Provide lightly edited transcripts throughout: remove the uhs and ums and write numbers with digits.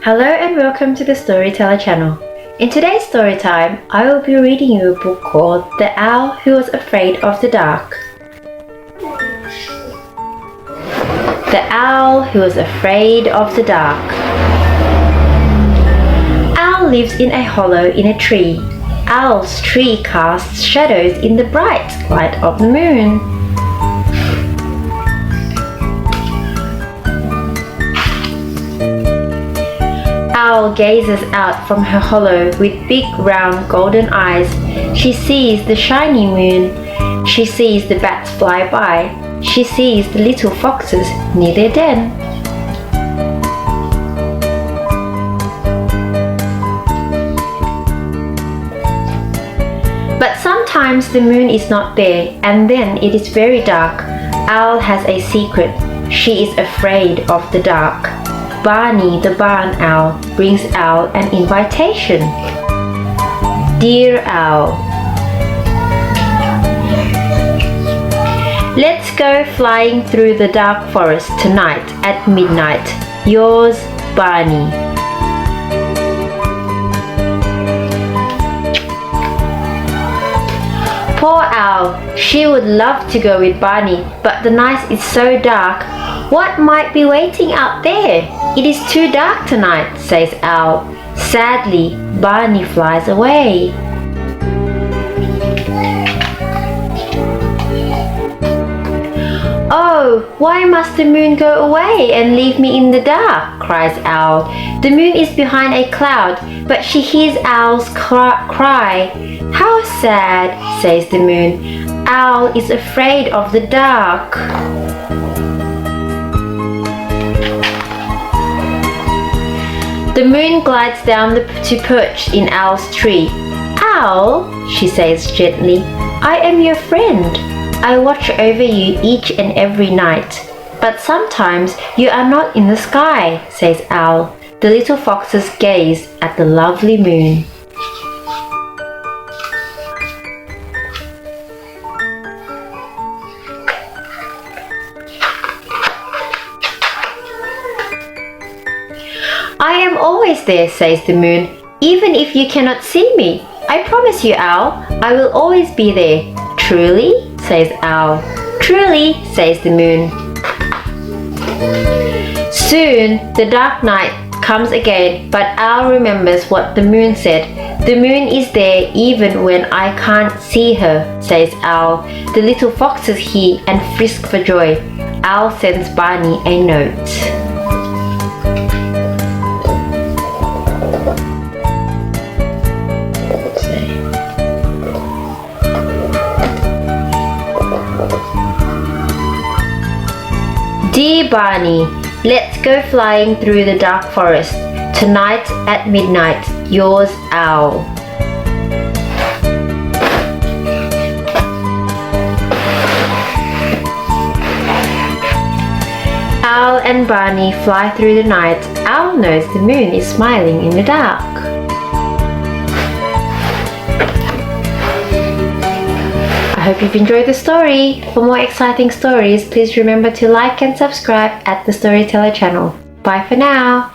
Hello and welcome to the Storyteller channel. In today's story time, I will be reading you a book called The Owl Who Was Afraid of the Dark. The Owl Who Was Afraid of the Dark. Owl lives in a hollow in a tree. Owl's tree casts shadows in the bright light of the moon. Owl gazes out from her hollow with big round golden eyes. She sees the shiny moon. She sees the bats fly by. She sees the little foxes near their den. But sometimes the moon is not there, and then it is very dark. Owl has a secret. She is afraid of the dark. Barney the barn owl brings Owl an invitation. Dear Owl, let's go flying through the dark forest tonight at midnight. Yours, Barney. Poor Owl, she would love to go with Barney, but the night is so dark. What might be waiting out there? It is too dark tonight, says Owl. Sadly, Barney flies away. Oh, why must the moon go away and leave me in the dark? Cries Owl. The moon is behind a cloud, but she hears Owl's cry. How sad, says the moon. Owl is afraid of the dark. The moon glides down to perch in Owl's tree. Owl, she says gently, I am your friend. I watch over you each and every night. But sometimes you are not in the sky, says Owl. The little foxes gaze at the lovely moon. I am always there, says the moon, even if you cannot see me. I promise you, Owl, I will always be there. Truly, says Owl. Truly, says the moon. Soon, the dark night comes again, but Owl remembers what the moon said. The moon is there even when I can't see her, says Owl. The little foxes hear and frisk for joy. Owl sends Barney a note. Dear Barney, let's go flying through the dark forest. Tonight at midnight, yours, Owl. Owl and Barney fly through the night. Owl knows the moon is smiling in the dark. I hope you've enjoyed the story. For more exciting stories, please remember to like and subscribe at the Storyteller channel. Bye for now.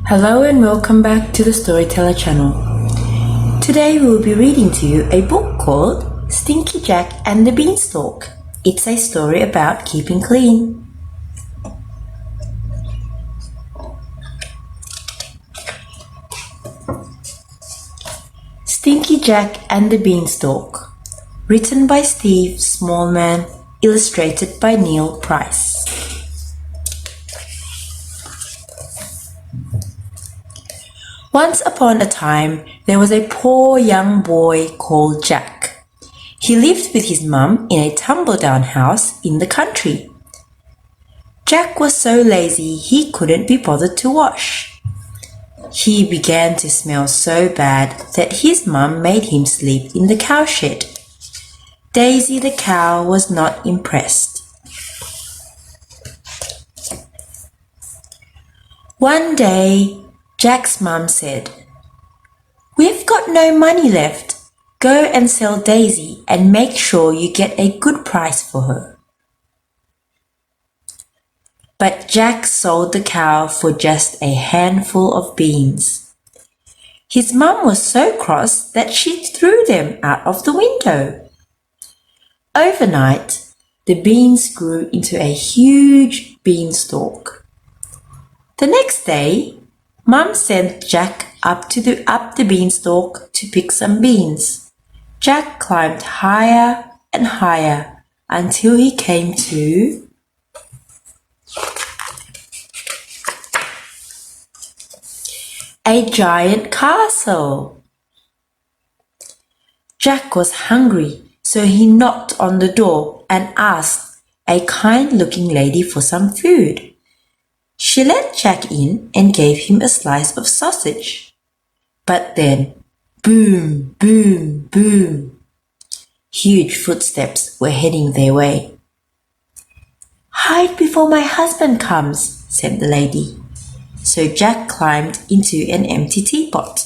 Hello and welcome back to the Storyteller channel. Today we will be reading to you a book called Stinky Jack and the Beanstalk. It's a story about keeping clean. Stinky Jack and the Beanstalk. Written by Steve Smallman, illustrated by Neil Price. Once upon a time, there was a poor young boy called Jack. He lived with his mum in a tumble-down house in the country. Jack was so lazy he couldn't be bothered to wash. He began to smell so bad that his mum made him sleep in the cowshed. Daisy the cow was not impressed. One day, Jack's mum said, "We've got no money left. Go and sell Daisy and make sure you get a good price for her." but Jack sold the cow for just a handful of beans. His mum was so cross that she threw them out of the window. Overnight, the beans grew into a huge beanstalk. The next day, Mum sent Jack up the beanstalk to pick some beans. Jack climbed higher and higher until he came to a giant castle. Jack was hungry, so he knocked on the door and asked a kind-looking lady for some food. She let Jack in and gave him a slice of sausage. But then, boom, boom, boom, huge footsteps were heading their way. "Hide before my husband comes," said the lady. So Jack climbed into an empty teapot.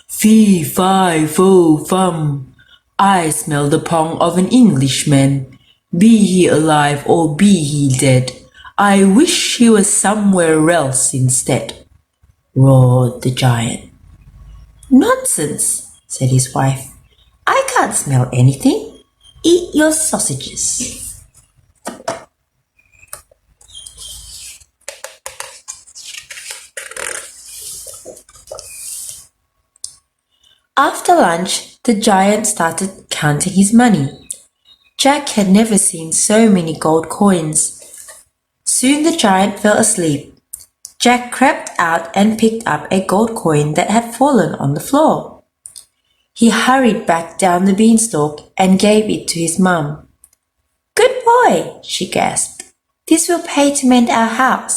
"Fee, fi, fo, fum, I smell the pong of an Englishman. Be he alive or be he dead, I wish he was somewhere else instead," roared the giant. "Nonsense," said his wife. "I can't smell anything. Eat your sausages." After lunch, the giant started counting his money. Jack had never seen so many gold coins. Soon the giant fell asleep. Jack crept out and picked up a gold coin that had fallen on the floor. He hurried back down the beanstalk and gave it to his mum. "Good boy," she gasped. "This will pay to mend our house.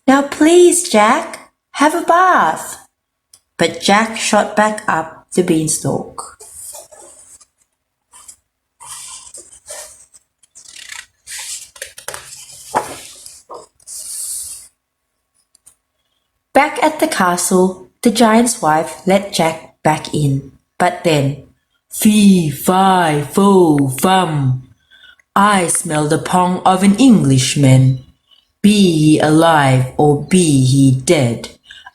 Now please, Jack, have a bath." But Jack shot back up the beanstalk. Back at the castle, the giant's wife let Jack back in. But then, "Fee, fi, fo, fum, I smell the pong of an Englishman. Be he alive or be he dead,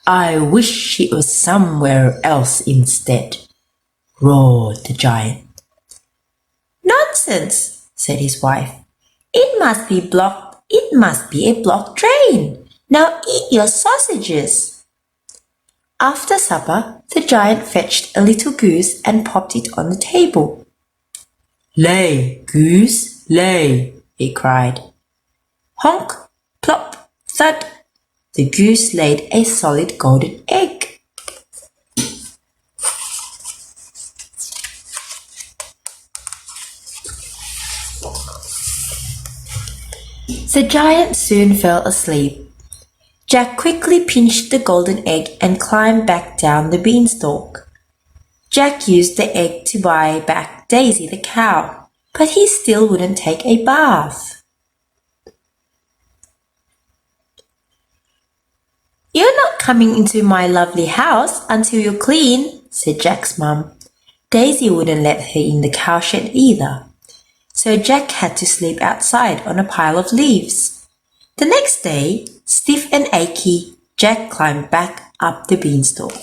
I wish he was somewhere else instead," roared the giant. "Nonsense," said his wife. It must be a blocked drain. Now eat your sausages." After supper, the giant fetched a little goose and popped it on the table. "Lay, goose, lay," he cried. Honk, plop, thud. The goose laid a solid golden egg. The giant soon fell asleep. Jack quickly pinched the golden egg and climbed back down the beanstalk. Jack used the egg to buy back Daisy the cow, but he still wouldn't take a bath. "You're not coming into my lovely house until you're clean," said Jack's mum. Daisy wouldn't let her in the cowshed either, so Jack had to sleep outside on a pile of leaves. The next day, stiff and achy, Jack climbed back up the beanstalk.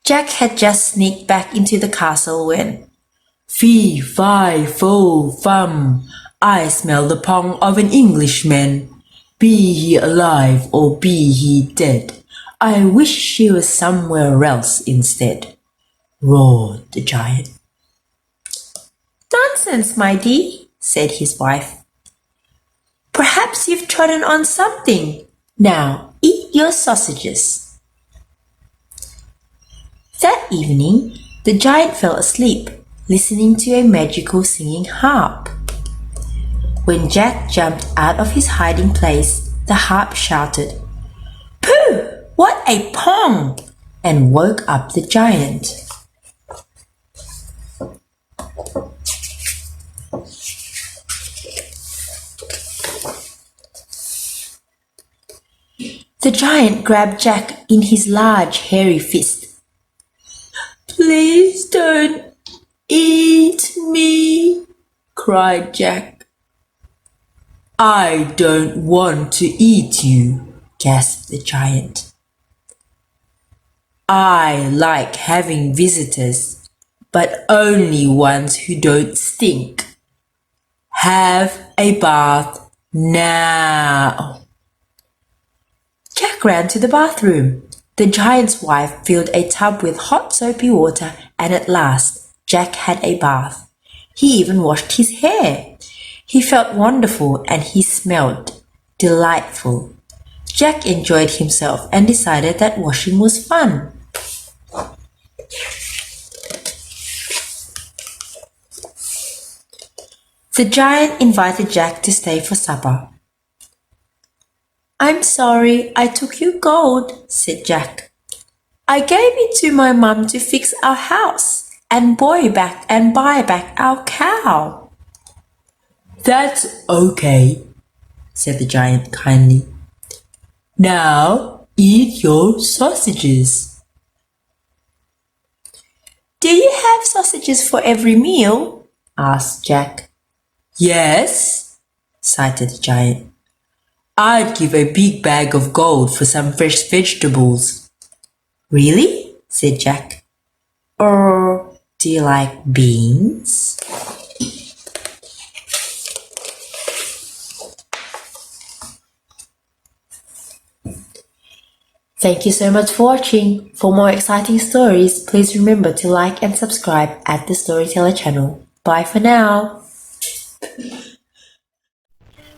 Jack had just sneaked back into the castle when, "Fee, fi, fo, fum, I smell the pong of an Englishman. Be he alive or be he dead, I wish he was somewhere else instead," roared the giant. "Nonsense, my dear," said his wife. "Perhaps you've trodden on something. Now eat your sausages." That evening, the giant fell asleep, listening to a magical singing harp. When Jack jumped out of his hiding place, the harp shouted, "Pooh! What a pong!" and woke up the giant. The giant grabbed Jack in his large hairy fist. "Please don't eat me," cried Jack. "I don't want to eat you," gasped the giant. "I like having visitors, but only ones who don't stink. Have a bath now." Jack ran to the bathroom. The giant's wife filled a tub with hot soapy water, and at last Jack had a bath. He even washed his hair. He felt wonderful and he smelled delightful. Jack enjoyed himself and decided that washing was fun. The giant invited Jack to stay for supper. "I'm sorry I took your gold," said Jack. "I gave it to my mum to fix our house and buy back our cow." "That's okay," said the giant kindly. "Now eat your sausages." "Do you have sausages for every meal?" asked Jack. "Yes," sighed the giant. "I'd give a big bag of gold for some fresh vegetables." "Really?" said Jack. "Or do you like beans?" Thank you so much for watching. For more exciting stories, please remember to like and subscribe at the Storyteller channel. Bye for now.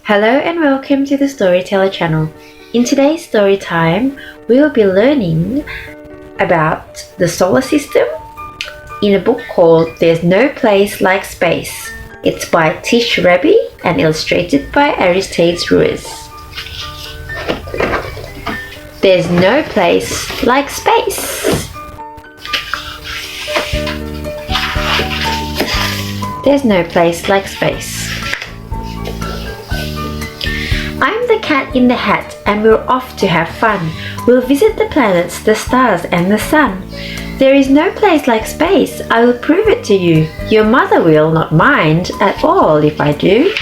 Hello and welcome to the Storyteller channel. In today's story time, we will be learning about the solar system in a book called There's No Place Like Space. It's by Tish Raby and illustrated by Aristides Ruiz. There's no place like space. There's no place like space. I'm the cat in the hat and we're off to have fun. We'll visit the planets, the stars and the sun. There is no place like space. I will prove it to you. Your mother will not mind at all if I do.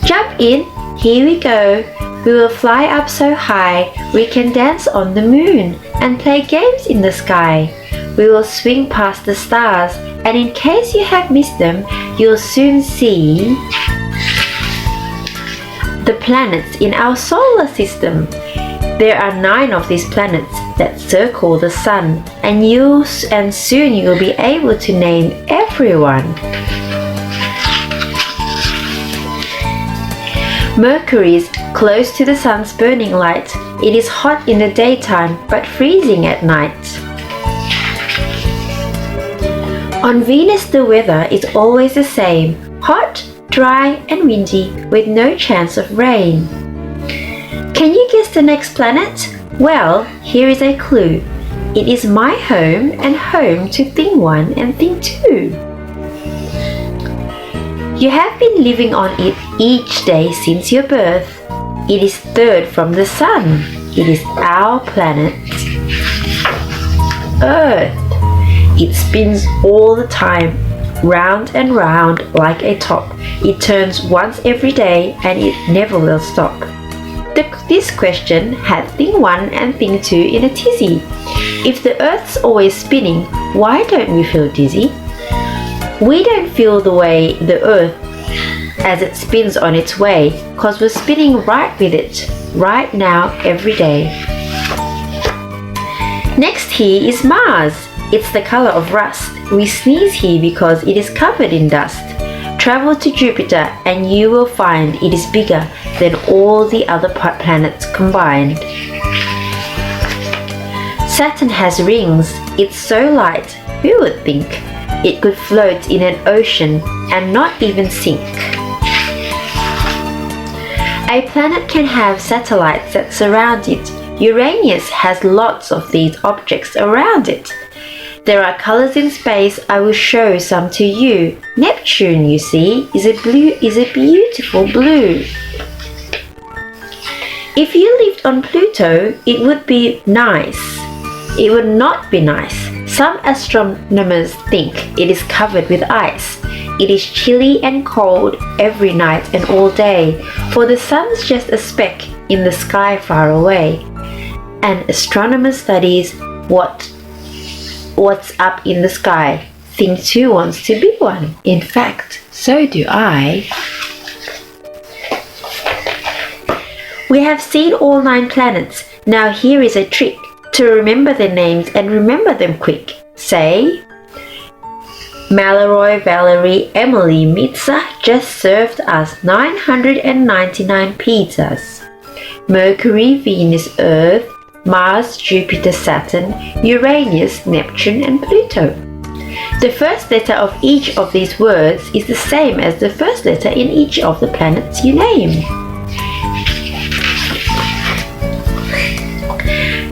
Jump in, here we go. We will fly up so high, we can dance on the moon and play games in the sky. We will swing past the stars, and in case you have missed them, you'll soon see the planets in our solar system. There are 9 of these planets that circle the sun, and soon you'll be able to name everyone. Mercury is close to the sun's burning light. It is hot in the daytime but freezing at night. On Venus the weather is always the same, hot, dry and windy with no chance of rain. Can you guess the next planet? Well, here is a clue. It is my home and home to thing 1 and thing 2. You have been living on it each day since your birth. It is third from the sun. It is our planet. Earth. It spins all the time, round and round like a top. It turns once every day and it never will stop. This question had thing 1 and thing 2 in a tizzy. If the Earth's always spinning, why don't we feel dizzy? We don't feel the way the Earth as it spins on its way, cause we're spinning right with it, right now, every day. Next here is Mars. It's the color of rust. We sneeze here because it is covered in dust. Travel to Jupiter and you will find it is bigger than all the other planets combined. Saturn has rings. It's so light, who would think? It could float in an ocean and not even sink. A planet can have satellites that surround it. Uranus has lots of these objects around it. There are colors in space. I will show some to you. Neptune, you see, is a beautiful blue. If you lived on Pluto, it would be nice. It would not be nice. Some astronomers think it is covered with ice. It is chilly and cold every night and all day, for the sun's just a speck in the sky far away. An astronomer studies what's up in the sky. Thinks who wants to be one. In fact, so do I. We have seen all 9 planets. Now here is a trick to remember their names and remember them quick. Say, Malloy, Valerie, Emily, Mitza just served us 999 pizzas. Mercury, Venus, Earth, Mars, Jupiter, Saturn, Uranus, Neptune, and Pluto. The first letter of each of these words is the same as the first letter in each of the planets you name.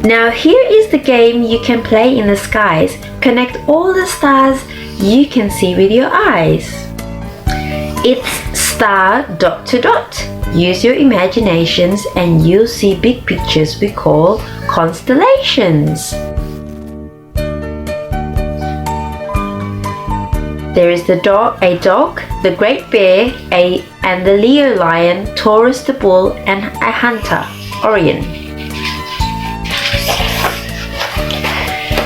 Now here is the game you can play in the skies. Connect all the stars you can see with your eyes. It's star dot to dot. Use your imaginations and you'll see big pictures we call constellations. There is a dog, the great bear, and the Leo lion, Taurus the bull, and a hunter, Orion.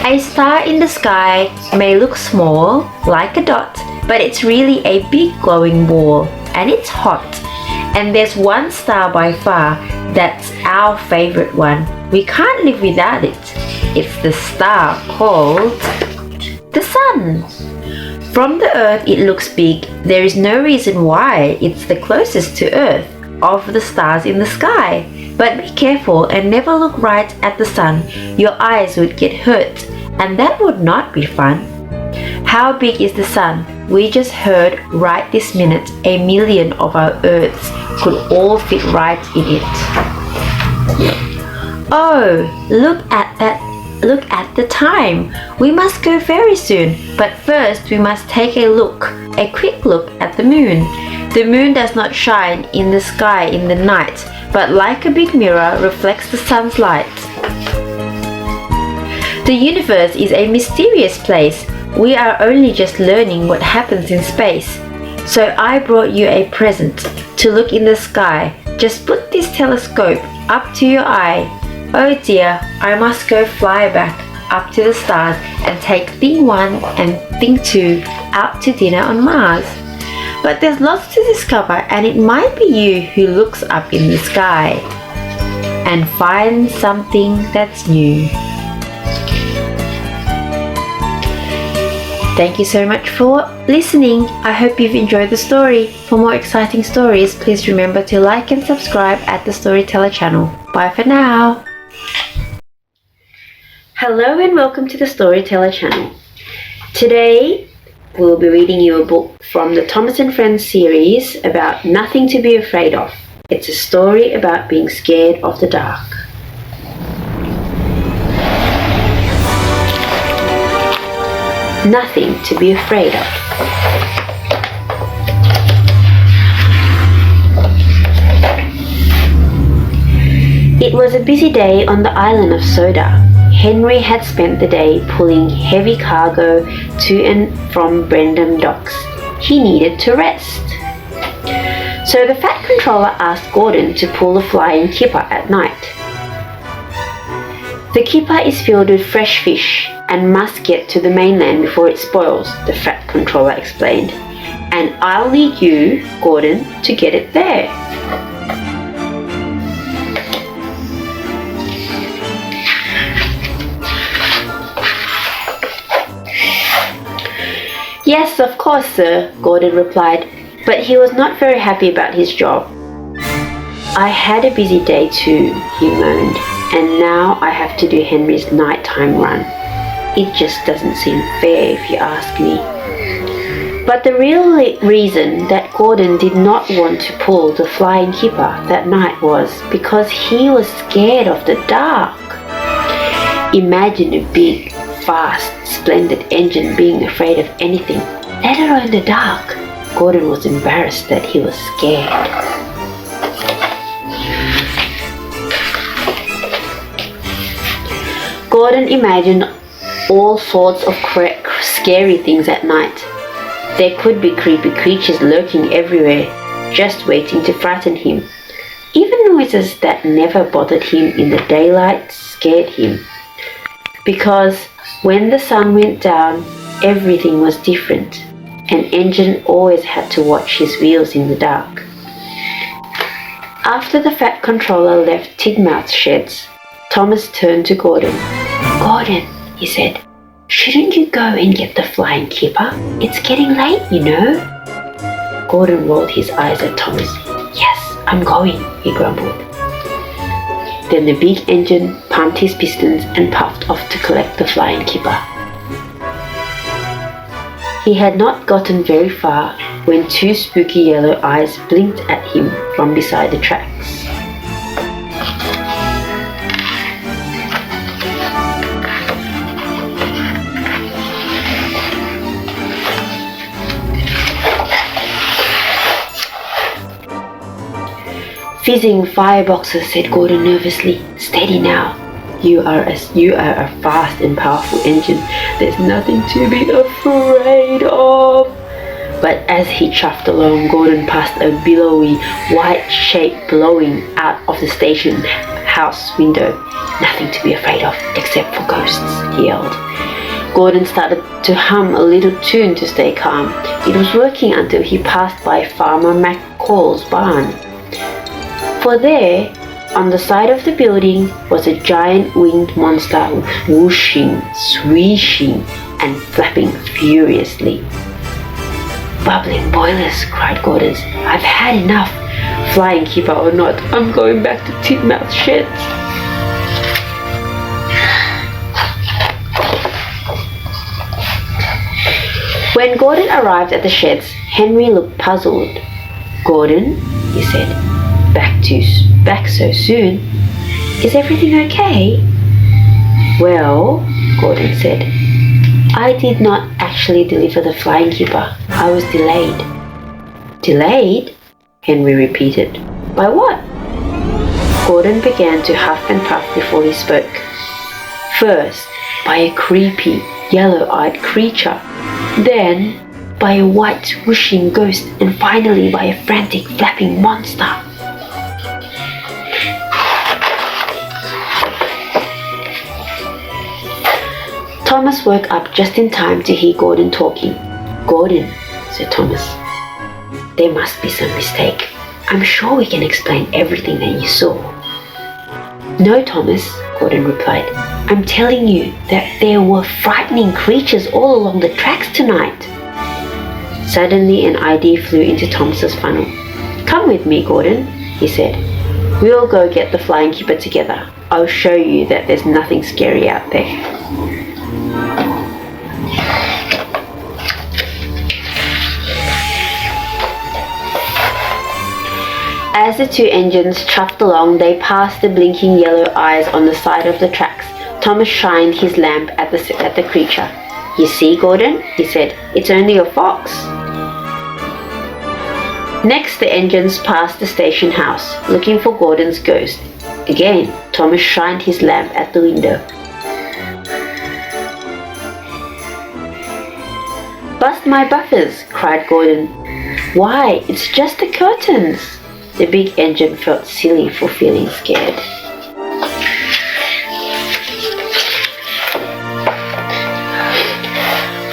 A star in the sky may look small, like a dot, but it's really a big glowing ball, and it's hot. And there's one star by far that's our favorite one. We can't live without it. It's the star called the sun. From the Earth it looks big. There is no reason why. It's the closest to Earth of the stars in the sky. But be careful and never look right at the sun. Your eyes would get hurt, and that would not be fun. How big is the sun? We just heard right this minute 1,000,000 of our Earths could all fit right in it. Oh, look at that. Look at the time. We must go very soon, but first we must take a quick look at the moon. The moon does not shine in the sky in the night, but like a big mirror reflects the sun's light. The universe is a mysterious place. We are only just learning what happens in space. So I brought you a present to look in the sky. Just put this telescope up to your eye. Oh dear, I must go fly back up to the stars and take thing 1 and thing 2 out to dinner on Mars. But there's lots to discover, and it might be you who looks up in the sky and finds something that's new. Thank you so much for listening. I hope you've enjoyed the story. For more exciting stories, please remember to like and subscribe at the Storyteller channel. Bye for now. Hello and welcome to the Storyteller channel. Today we'll be reading you a book from the Thomas and Friends series about Nothing to be Afraid of. It's a story about being scared of the dark. Nothing to be afraid of. It was a busy day on the island of Soda. Henry had spent the day pulling heavy cargo to and from Brendam docks. He needed to rest. So the Fat Controller asked Gordon to pull the flying kipper at night. The kipper is filled with fresh fish and must get to the mainland before it spoils, the Fat Controller explained. And I'll need you, Gordon, to get it there. Yes, of course, sir, Gordon replied, but he was not very happy about his job. I had a busy day too, he moaned, and now I have to do Henry's nighttime run. It just doesn't seem fair if you ask me. But the real reason that Gordon did not want to pull the flying kipper that night was because he was scared of the dark. Imagine a big, fast, splendid engine being afraid of anything, let alone the dark. Gordon was embarrassed that he was scared. Gordon imagined all sorts of scary things at night. There could be creepy creatures lurking everywhere, just waiting to frighten him. Even noises that never bothered him in the daylight scared him. Because when the sun went down, everything was different. An engine always had to watch his wheels in the dark. After the Fat Controller left Tidmouth's sheds, Thomas turned to Gordon. "Gordon," he said, "shouldn't you go and get the flying keeper? It's getting late, you know." Gordon rolled his eyes at Thomas. "Yes, I'm going," he grumbled. Then the big engine pumped his pistons and puffed off to collect the flying keeper. He had not gotten very far when two spooky yellow eyes blinked at him from beside the tracks. "Fizzing fireboxes," said Gordon nervously. "Steady now. You are a fast and powerful engine. There's nothing to be afraid of." But as he chuffed along, Gordon passed a billowy white shape blowing out of the station house window. "Nothing to be afraid of except for ghosts," he yelled. Gordon started to hum a little tune to stay calm. It was working until he passed by Farmer McCall's barn. For there, on the side of the building, was a giant winged monster whooshing, swishing, and flapping furiously. "Bubbling boilers," cried Gordon. "I've had enough. Flying keeper or not, I'm going back to Tidmouth's sheds." When Gordon arrived at the sheds, Henry looked puzzled. "Gordon," he said, back so soon. Is everything okay?" "Well," Gordon said, "I did not actually deliver the flying keeper. I was delayed." "Delayed?" Henry repeated. "By what?" Gordon began to huff and puff before he spoke. "First, by a creepy, yellow-eyed creature. Then, by a white, whooshing ghost. And finally by a frantic, flapping monster." Thomas woke up just in time to hear Gordon talking. "Gordon," said Thomas, "there must be some mistake. I'm sure we can explain everything that you saw." "No, Thomas," Gordon replied. "I'm telling you that there were frightening creatures all along the tracks tonight." Suddenly an idea flew into Thomas's funnel. "Come with me, Gordon," he said. "We'll go get the flying keeper together. I'll show you that there's nothing scary out there." As the two engines chuffed along, they passed the blinking yellow eyes on the side of the tracks. Thomas shined his lamp at the creature. "You see, Gordon," he said, "it's only a fox." Next, the engines passed the station house, looking for Gordon's ghost. Again, Thomas shined his lamp at the window. "Bust my buffers," cried Gordon. "Why, it's just the curtains." The big engine felt silly for feeling scared.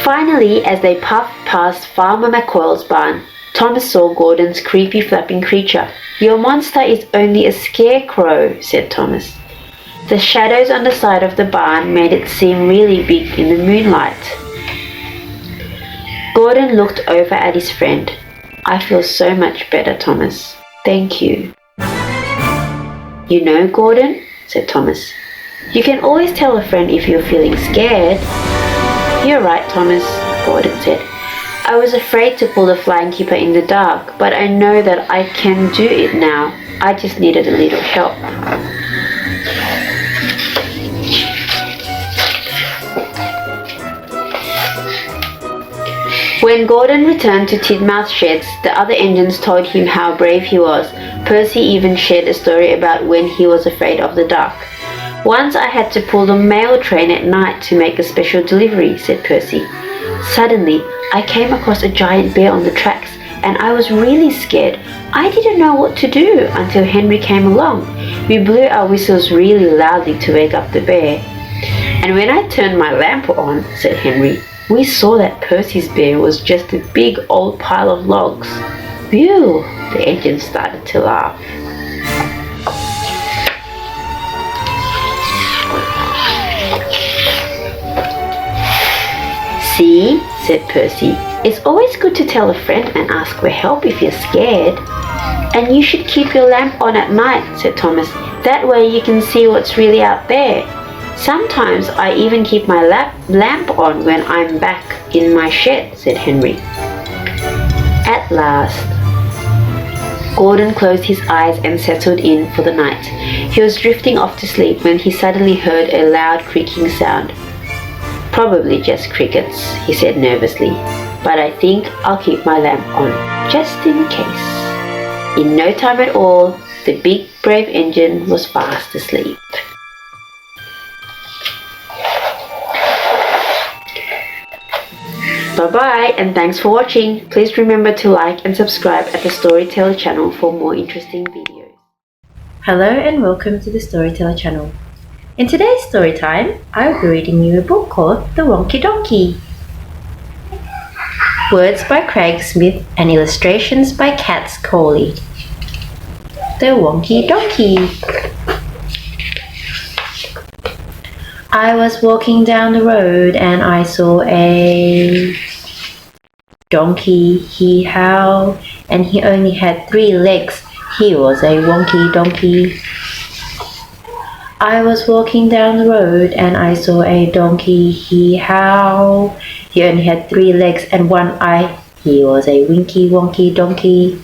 Finally, as they puffed past Farmer McCoy's barn, Thomas saw Gordon's creepy flapping creature. "Your monster is only a scarecrow," said Thomas. The shadows on the side of the barn made it seem really big in the moonlight. Gordon looked over at his friend. "I feel so much better, Thomas. Thank you." "You know, Gordon," said Thomas, "you can always tell a friend if you're feeling scared." "You're right, Thomas," Gordon said. "I was afraid to pull the flying keeper in the dark, but I know that I can do it now. I just needed a little help." When Gordon returned to Tidmouth's sheds, the other engines told him how brave he was. Percy even shared a story about when he was afraid of the dark. Once I had to pull the mail train at night to make a special delivery, said Percy. Suddenly, I came across a giant bear on the tracks and I was really scared. I didn't know what to do until Henry came along. We blew our whistles really loudly to wake up the bear. And when I turned my lamp on, said Henry, we saw that Percy's bear was just a big old pile of logs. Phew! The engine started to laugh. See, said Percy, it's always good to tell a friend and ask for help if you're scared. And you should keep your lamp on at night, said Thomas. That way you can see what's really out there. Sometimes I even keep my lamp on when I'm back in my shed, said Henry. At last, Gordon closed his eyes and settled in for the night. He was drifting off to sleep when he suddenly heard a loud creaking sound. Probably just crickets, he said nervously, but I think I'll keep my lamp on, just in case. In no time at all, the big brave engine was fast asleep. Bye-bye and thanks for watching. Please remember to like and subscribe at the Storyteller channel for more interesting videos. Hello and welcome to the Storyteller channel. In today's story time, I'll be reading you a book called The Wonky Donkey. Words by Craig Smith and illustrations by Katz Coley. The Wonky Donkey. I was walking down the road and I saw a donkey. He howled and he only had 3 legs. He was a wonky donkey. I was walking down the road and I saw a donkey. He howled. He only had 3 legs and 1 eye. He was a winky wonky donkey.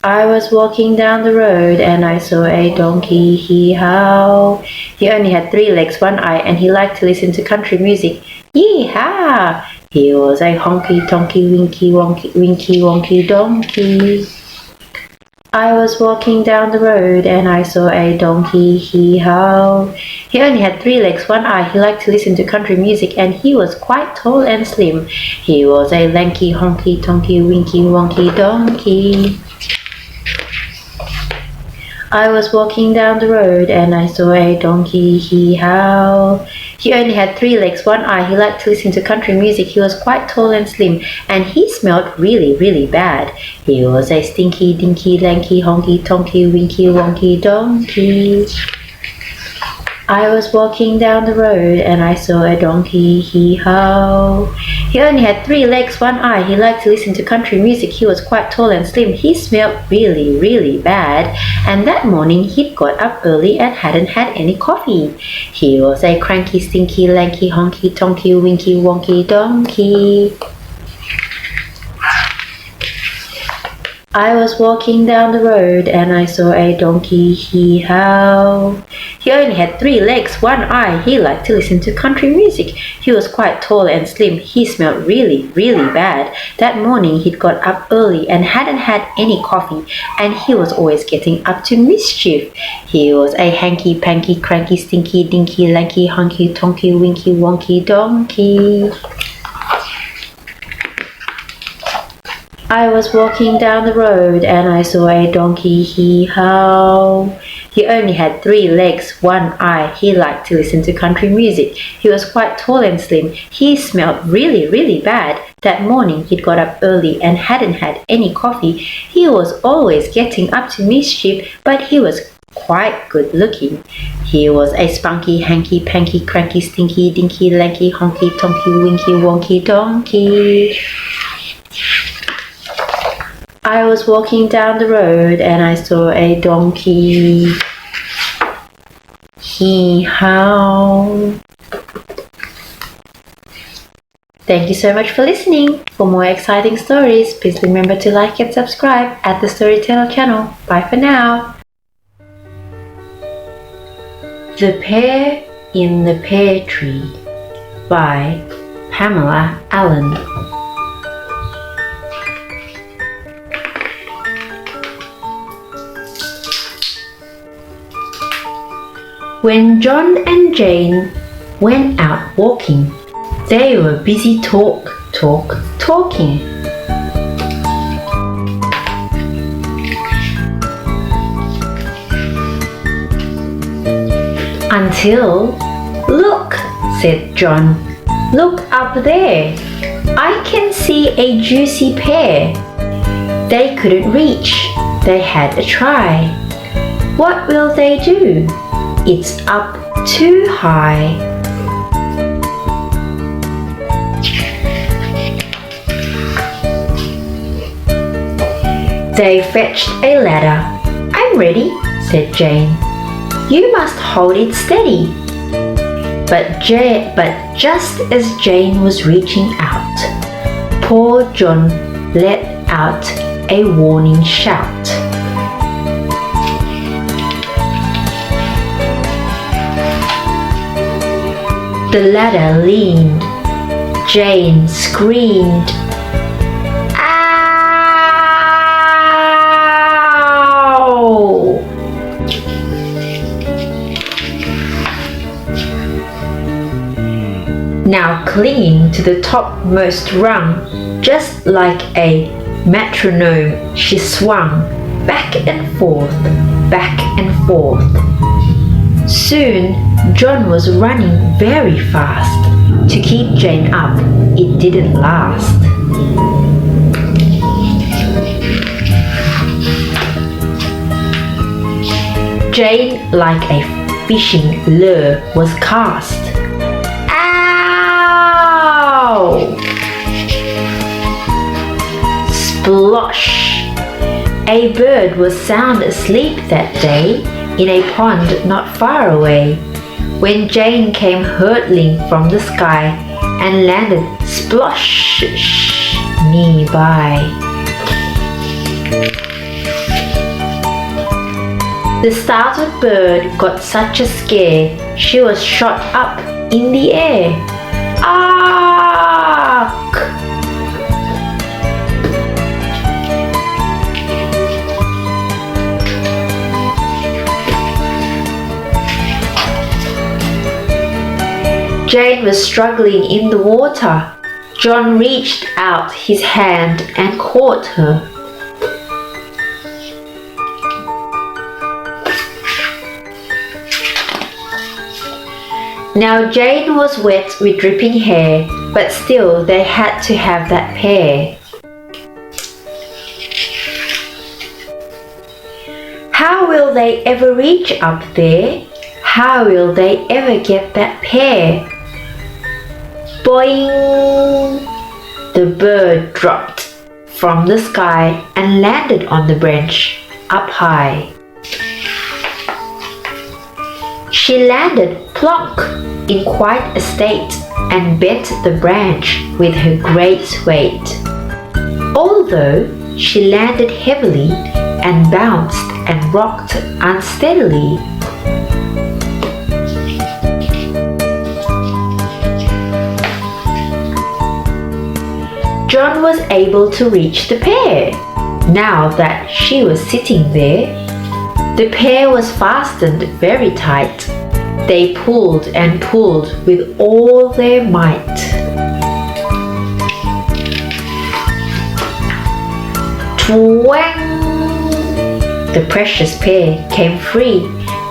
I was walking down the road and I saw a donkey. He howled. He only had 3 legs, 1 eye, and he liked to listen to country music. Yee-haw! He was a honky tonky winky wonky donkey. I was walking down the road and I saw a donkey. He howled. He only had 3 legs, 1 eye. He liked to listen to country music and he was quite tall and slim. He was a lanky honky tonky winky wonky donkey. I was walking down the road and I saw a donkey. He howled. He only had 3 legs, 1 eye. He liked to listen to country music. He was quite tall and slim and he smelled really, really bad. He was a stinky, dinky, lanky, honky, tonky, winky, wonky donkey. I was walking down the road and I saw a donkey. He howled. He only had 3 legs, 1 eye. He liked to listen to country music. He was quite tall and slim. He smelled really, really bad. And that morning he'd got up early and hadn't had any coffee. He was a cranky, stinky, lanky, honky, tonky, winky, wonky donkey. I was walking down the road and I saw a donkey. He howled. He only had 3 legs, 1 eye. He liked to listen to country music. He was quite tall and slim. He smelled really, really bad. That morning he'd got up early and hadn't had any coffee and he was always getting up to mischief. He was a hanky, panky, cranky, stinky, dinky, lanky, honky, tonky, winky, wonky donkey. I was walking down the road and I saw a donkey. He howled. He only had 3 legs, 1 eye. He liked to listen to country music. He was quite tall and slim. He smelled really, really bad. That morning he'd got up early and hadn't had any coffee. He was always getting up to mischief, but he was quite good looking. He was a spunky, hanky, panky, cranky, stinky, dinky, lanky, honky, tonky, winky, wonky donkey. I was walking down the road and I saw a donkey. He howled. Thank you so much for listening. For more exciting stories, please remember to like and subscribe at the Storyteller channel. Bye for now. The Pear in the Pear Tree by Pamela Allen. When John and Jane went out walking, they were busy talking. Until, "Look," said John, "look up there. I can see a juicy pear." They couldn't reach. They had a try. What will they do? It's up too high. They fetched a ladder. "I'm ready," said Jane. "You must hold it steady." But just as Jane was reaching out, poor John let out a warning shout. The ladder leaned. Jane screamed, "Ow!" Now clinging to the topmost rung, just like a metronome, she swung back and forth, back and forth. Soon, John was running very fast. To keep Jane up, it didn't last. Jane, like a fishing lure, was cast. Ow! Splosh! A bird was sound asleep that day in a pond not far away, when Jane came hurtling from the sky and landed splosh nearby. The startled bird got such a scare, she was shot up in the air. Ark! Jane was struggling in the water. John reached out his hand and caught her. Now Jane was wet with dripping hair, but still they had to have that pear. How will they ever reach up there? How will they ever get that pear? Boing! The bird dropped from the sky and landed on the branch up high. She landed plonk in quite a state and bent the branch with her great weight. Although she landed heavily and bounced and rocked unsteadily, John was able to reach the pear. Now that she was sitting there, the pear was fastened very tight. They pulled and pulled with all their might. Twang! The precious pear came free,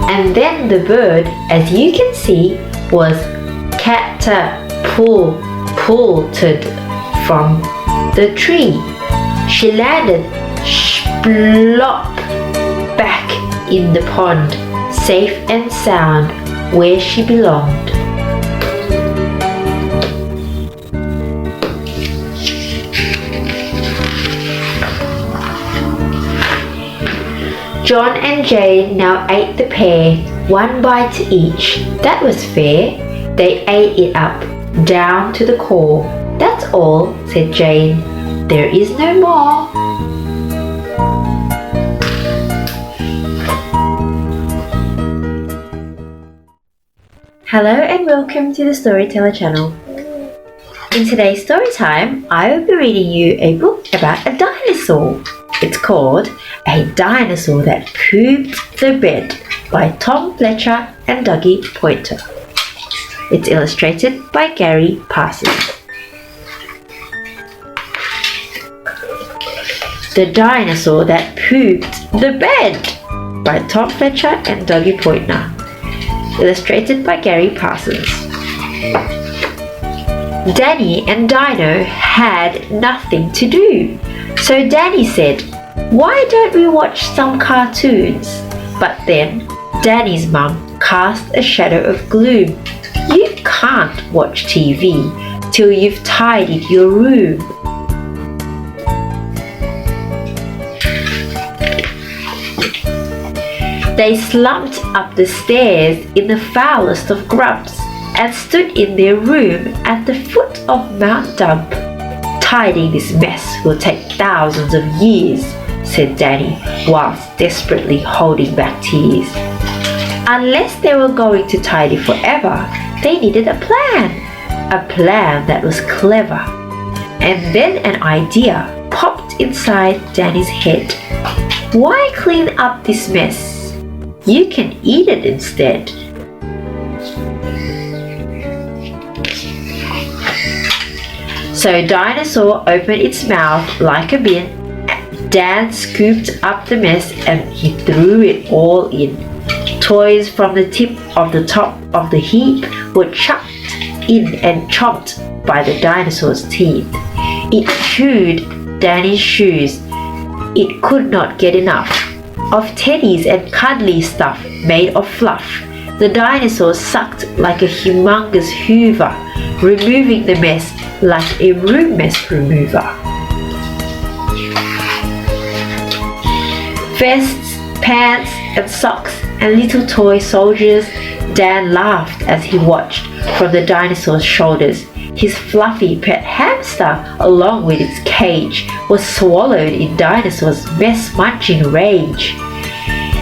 and then the bird, as you can see, was catapulted from the tree. She landed splop back in the pond, safe and sound where she belonged. John and Jane now ate the pear, one bite each. That was fair. They ate it up, down to the core. That's all, said Jane. There is no more. Hello and welcome to the Storyteller channel. In today's story time, I will be reading you a book about a dinosaur. It's called A Dinosaur That Pooped the Bed by Tom Fletcher and Dougie Poynter. It's illustrated by Gary Parsons. The Dinosaur That Pooped the Bed by Tom Fletcher and Dougie Poynter. Illustrated by Gary Parsons. Danny and Dino had nothing to do, so Danny said, "Why don't we watch some cartoons?" But then Danny's mum cast a shadow of gloom. "You can't watch TV till you've tidied your room." They slumped up the stairs in the foulest of grubs and stood in their room at the foot of Mount Dump. "Tidying this mess will take thousands of years," said Danny, whilst desperately holding back tears. Unless they were going to tidy forever, they needed a plan that was clever. And then an idea popped inside Danny's head. "Why clean up this mess? You can eat it instead." So Dinosaur opened its mouth like a bin. Dan scooped up the mess and he threw it all in. Toys from the tip of the top of the heap were chucked in and chomped by the dinosaur's teeth. It chewed Danny's shoes. It could not get enough of teddies and cuddly stuff made of fluff. The dinosaur sucked like a humongous hoover, removing the mess like a room mess remover. Vests, pants, and socks and little toy soldiers. Dan laughed as he watched from the dinosaur's shoulders. His fluffy pet hamster, along with its cage, was swallowed in Dinosaur's mess-munching rage.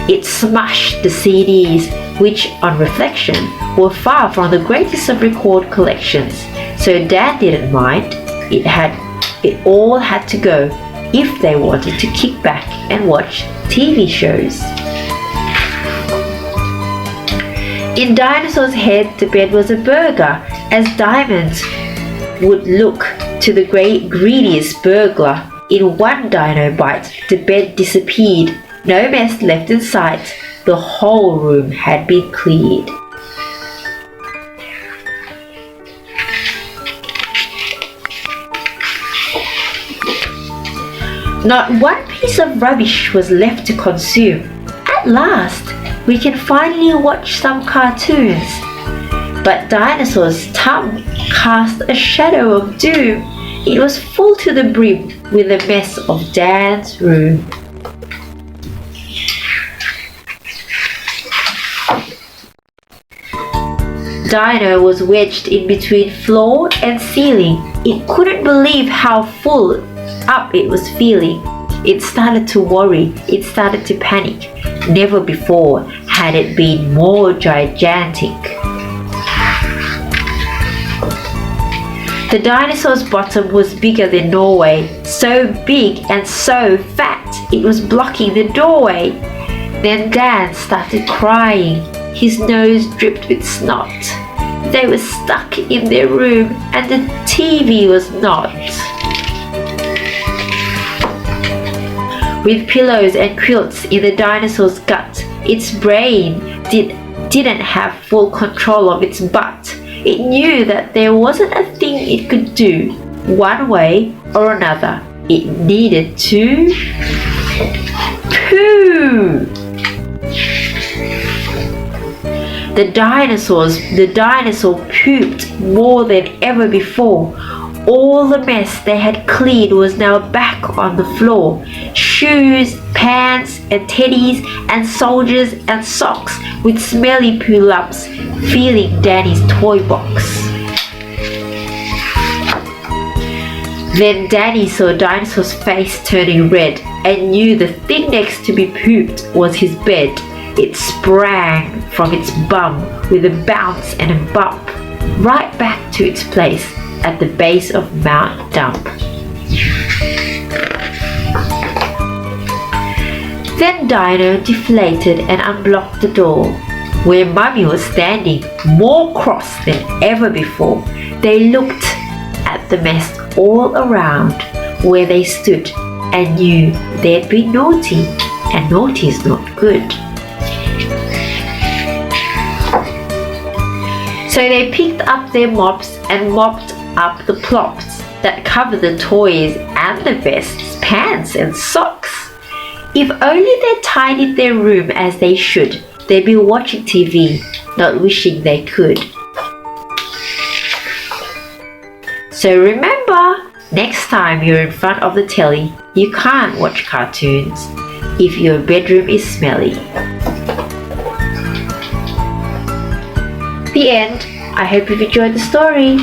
It smashed the CDs, which, on reflection, were far from the greatest of record collections. So Dan didn't mind. It all had to go if they wanted to kick back and watch TV shows. In Dinosaur's head, the bed was a burger, as diamonds would look to the greediest burglar. In one dino bite, the bed disappeared. No mess left in sight. The whole room had been cleared. Not one piece of rubbish was left to consume. At last, we can finally watch some cartoons. But Dinosaur's tongue cast a shadow of doom. It was full to the brim with the mess of Dan's room. Dino was wedged in between floor and ceiling. It couldn't believe how full up it was feeling. It started to worry. It started to panic. Never before had it been more gigantic. The dinosaur's bottom was bigger than Norway, so big and so fat it was blocking the doorway. Then Dan started crying. His nose dripped with snot. They were stuck in their room and the TV was not. With pillows and quilts in the dinosaur's gut, its brain didn't have full control of its butt. It knew that there wasn't a thing it could do. One way or another, it needed to poo. The dinosaur pooped more than ever before. All the mess they had cleaned was now back on the floor. Shoes, pants, and teddies, and soldiers, and socks with smelly poo lumps filling Danny's toy box. Then Danny saw Dinosaur's face turning red and knew the thing next to be pooped was his bed. It sprang from its bum with a bounce and a bump right back to its place at the base of Mount Dump. Then Dino deflated and unblocked the door, where Mummy was standing, more cross than ever before. They looked at the mess all around where they stood and knew they'd been naughty, and naughty is not good. So they picked up their mops and mopped up the plops that covered the toys and the vests, pants and socks. If only they tidied their room as they should, they'd be watching TV, not wishing they could. So remember, next time you're in front of the telly, you can't watch cartoons if your bedroom is smelly. The end. I hope you've enjoyed the story.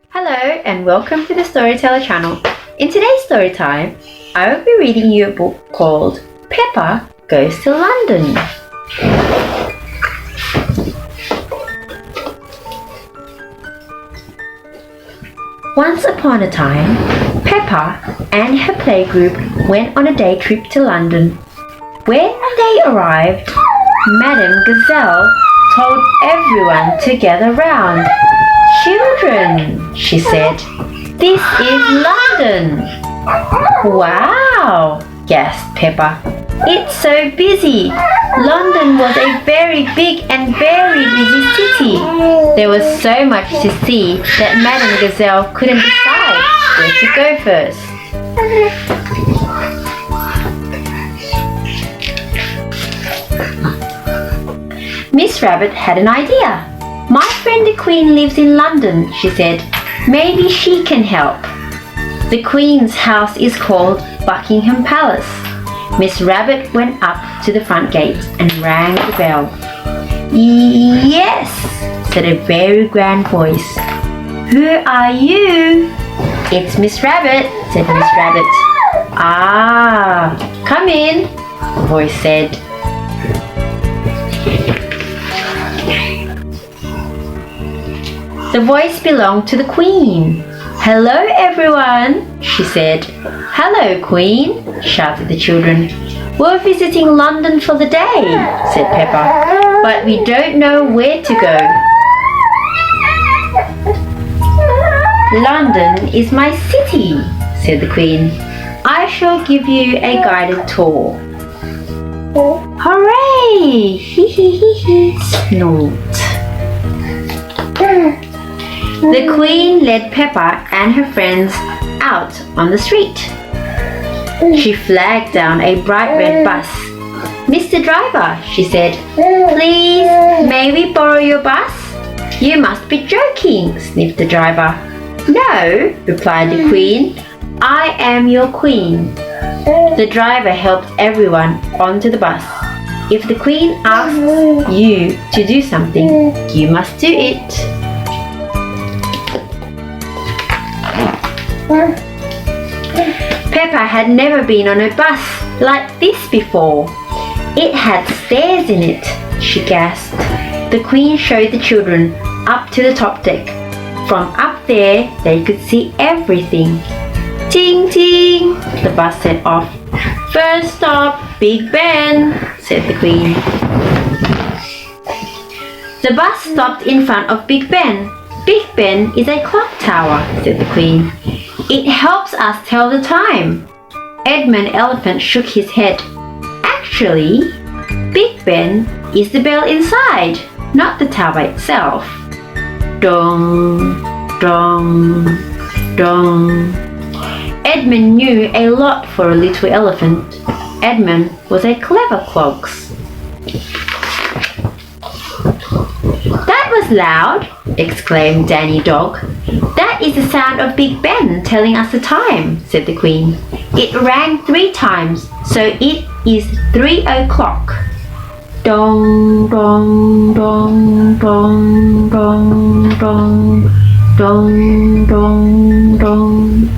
Hello and welcome to the Storyteller channel. In today's story time, I will be reading you a book called Peppa Goes to London. Once upon a time, Peppa and her playgroup went on a day trip to London. When they arrived, Madame Gazelle told everyone to gather round. "Children," she said, "this is London." "Wow," gasped Peppa. "It's so busy." London was a very big and very busy city. There was so much to see that Madame Gazelle couldn't decide where to go first. Miss Rabbit had an idea. "My friend the Queen lives in London," she said. "Maybe she can help." The Queen's house is called Buckingham Palace. Miss Rabbit went up to the front gate and rang the bell. "Yes," said a very grand voice. "Who are you?" "It's Miss Rabbit," said Miss Rabbit. "Ah, come in," the voice said. The voice belonged to the Queen. "Hello everyone," she said. "Hello Queen," shouted the children. "We're visiting London for the day," said Peppa, "but we don't know where to go." "London is my city," said the Queen. "I shall give you a guided tour." "Hooray! Hee hee hee hee," snort. The Queen led Peppa and her friends out on the street. She flagged down a bright red bus. "Mr. Driver," she said, "please, may we borrow your bus?" "You must be joking," sniffed the driver. "No," replied the Queen, "I am your Queen." The driver helped everyone onto the bus. If the Queen asks you to do something, you must do it. Peppa had never been on a bus like this before. It had stairs in it, she gasped. The Queen showed the children up to the top deck. From up there, they could see everything. "Ting ting," the bus set off. "First stop, Big Ben," said the Queen. The bus stopped in front of Big Ben. "Big Ben is a clock tower," said the Queen. "It helps us tell the time." Edmund Elephant shook his head. "Actually, Big Ben is the bell inside, not the tower itself." Dong, dong, dong. Edmund knew a lot for a little elephant. Edmund was a clever clogs. "That was loud," exclaimed Danny Dog. "That is the sound of Big Ben telling us the time," said the Queen. "It rang 3 times, so it is 3 o'clock. Dong, dong, dong, dong, dong, dong, dong, dong, dong.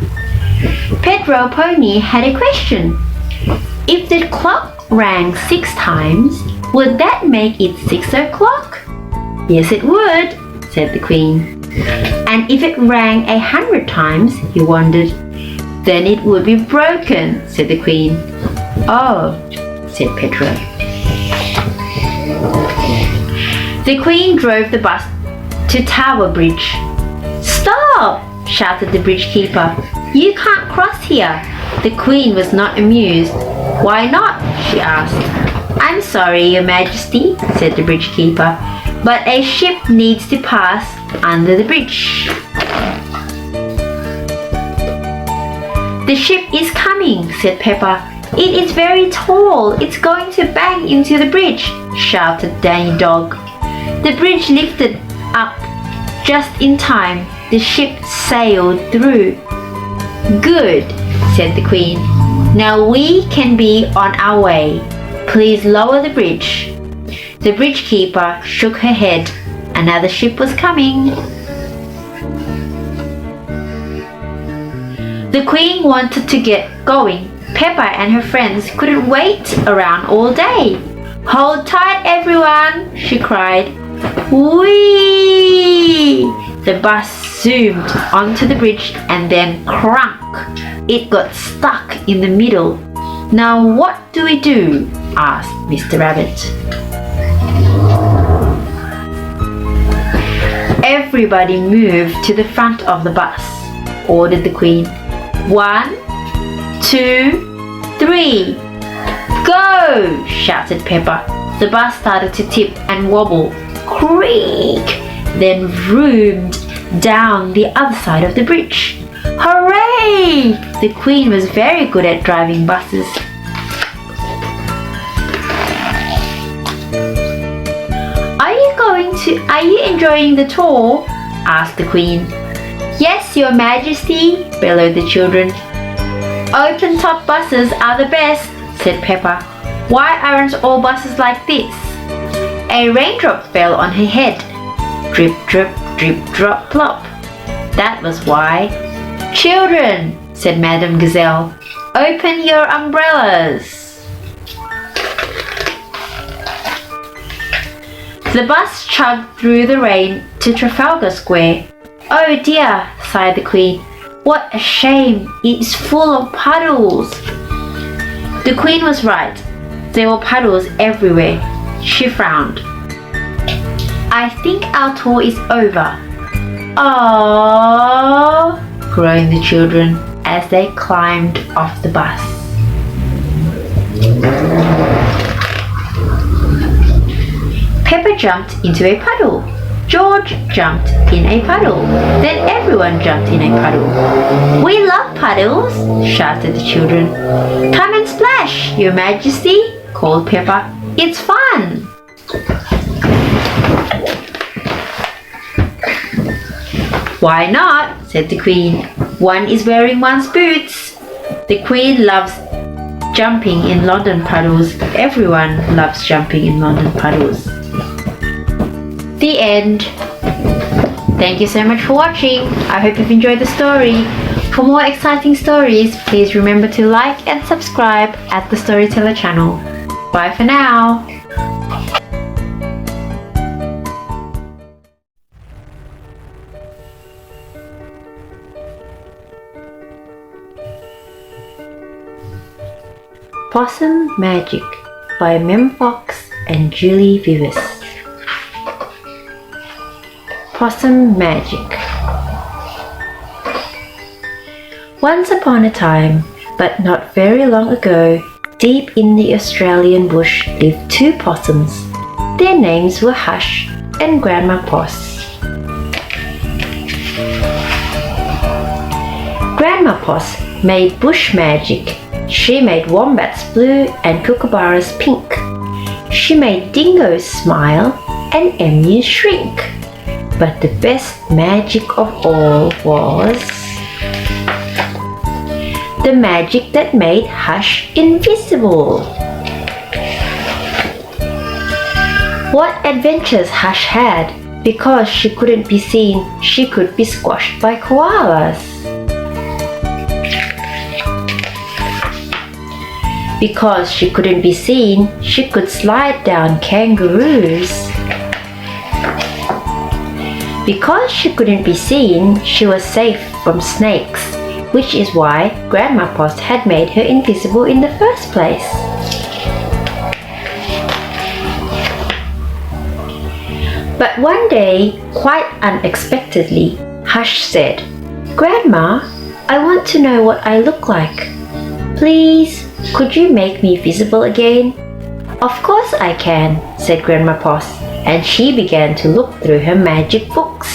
Pedro Pony had a question. If the clock rang 6 times, would that make it 6 o'clock? "Yes, it would," said the Queen. "And if it rang 100 times," he wondered. "Then it would be broken," said the Queen. "Oh, said Pedro. The Queen drove the bus to Tower Bridge. Stop! Shouted the bridge keeper. You can't cross here. The Queen was not amused. Why not? She asked. I'm sorry, Your Majesty, said the bridge keeper, but a ship needs to pass under the bridge. The ship is coming, said Peppa. It is very tall. It's going to bang into the bridge, shouted Danny Dog. The bridge lifted up just in time. The ship sailed through. Good, said the Queen. Now we can be on our way. Please lower the bridge. The bridge keeper shook her head. Another ship was coming. The Queen wanted to get going. Peppa and her friends couldn't wait around all day. Hold tight, everyone, she cried. Whee! The bus zoomed onto the bridge and then crunk! It got stuck in the middle. Now what do we do? Asked Mr. Rabbit. Everybody move to the front of the bus, ordered the Queen. 1, 2, 3. Go! Shouted Peppa. The bus started to tip and wobble. Creak! Then vroomed down the other side of the bridge. Hooray! The Queen was very good at driving buses. Are you enjoying the tour? Asked the Queen. Yes, Your Majesty, bellowed the children. Open top buses are the best, said Peppa. Why aren't all buses like this? A raindrop fell on her head. Drip, drip, drip, drop, plop. That was why. Children, said Madame Gazelle, open your umbrellas. The bus chugged through the rain to Trafalgar Square. Oh dear, sighed the Queen. What a shame, it is full of puddles. The Queen was right. There were puddles everywhere. She frowned. I think our tour is over. Oh, groaned the children as they climbed off the bus. Peppa jumped into a puddle. George jumped in a puddle. Then everyone jumped in a puddle. We love puddles, shouted the children. Come and splash, Your Majesty, called Peppa. It's fun. Why not? Said the Queen. One is wearing one's boots. The Queen loves jumping in London puddles. Everyone loves jumping in London puddles. The end. Thank you so much for watching. I hope you've enjoyed the story. For more exciting stories, please remember to like and subscribe at the Storyteller channel. Bye for now. Possum Magic by Mem Fox and Julie Vivis. Possum Magic. Once upon a time, but not very long ago, deep in the Australian bush lived two possums. Their names were Hush and Grandma Poss. Grandma Poss made bush magic. She made wombats blue and kookaburras pink. She made dingoes smile and emus shrink. But the best magic of all was the magic that made Hush invisible. What adventures Hush had! Because she couldn't be seen, she could be squashed by koalas. Because she couldn't be seen, she could slide down kangaroos. Because she couldn't be seen, she was safe from snakes, which is why Grandma Poss had made her invisible in the first place. But one day, quite unexpectedly, Hush said, "Grandma, I want to know what I look like. Please, could you make me visible again?" "Of course I can," said Grandma Poss, and she began to look through her magic books.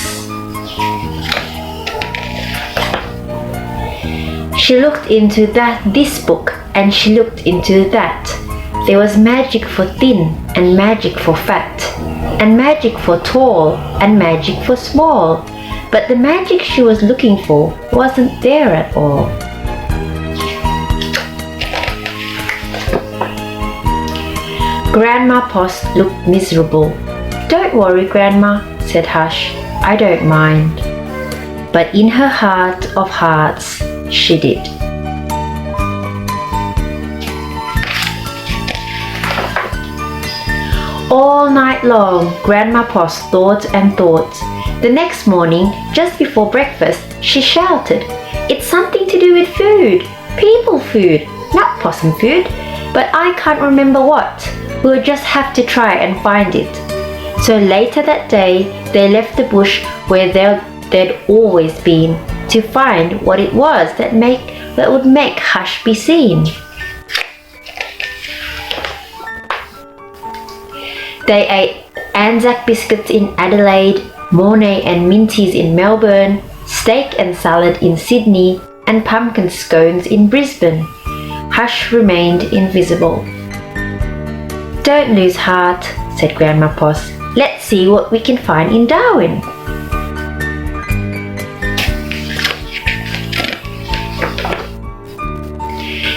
She looked into this book, and she looked into that. There was magic for thin, and magic for fat, and magic for tall, and magic for small. But the magic she was looking for wasn't there at all. Grandma Poss looked miserable. "Don't worry, Grandma," said Hush. "I don't mind." But in her heart of hearts, she did. All night long, Grandma Poss thought and thought. The next morning, just before breakfast, she shouted, "It's something to do with food. People food, not possum food. But I can't remember what. We'll just have to try and find it." So later that day, they left the bush where they'd always been to find what it was that would make Hush be seen. They ate Anzac biscuits in Adelaide, Mornay and Minties in Melbourne, steak and salad in Sydney, and pumpkin scones in Brisbane. Hush remained invisible. "Don't lose heart," said Grandma Poss. "Let's see what we can find in Darwin."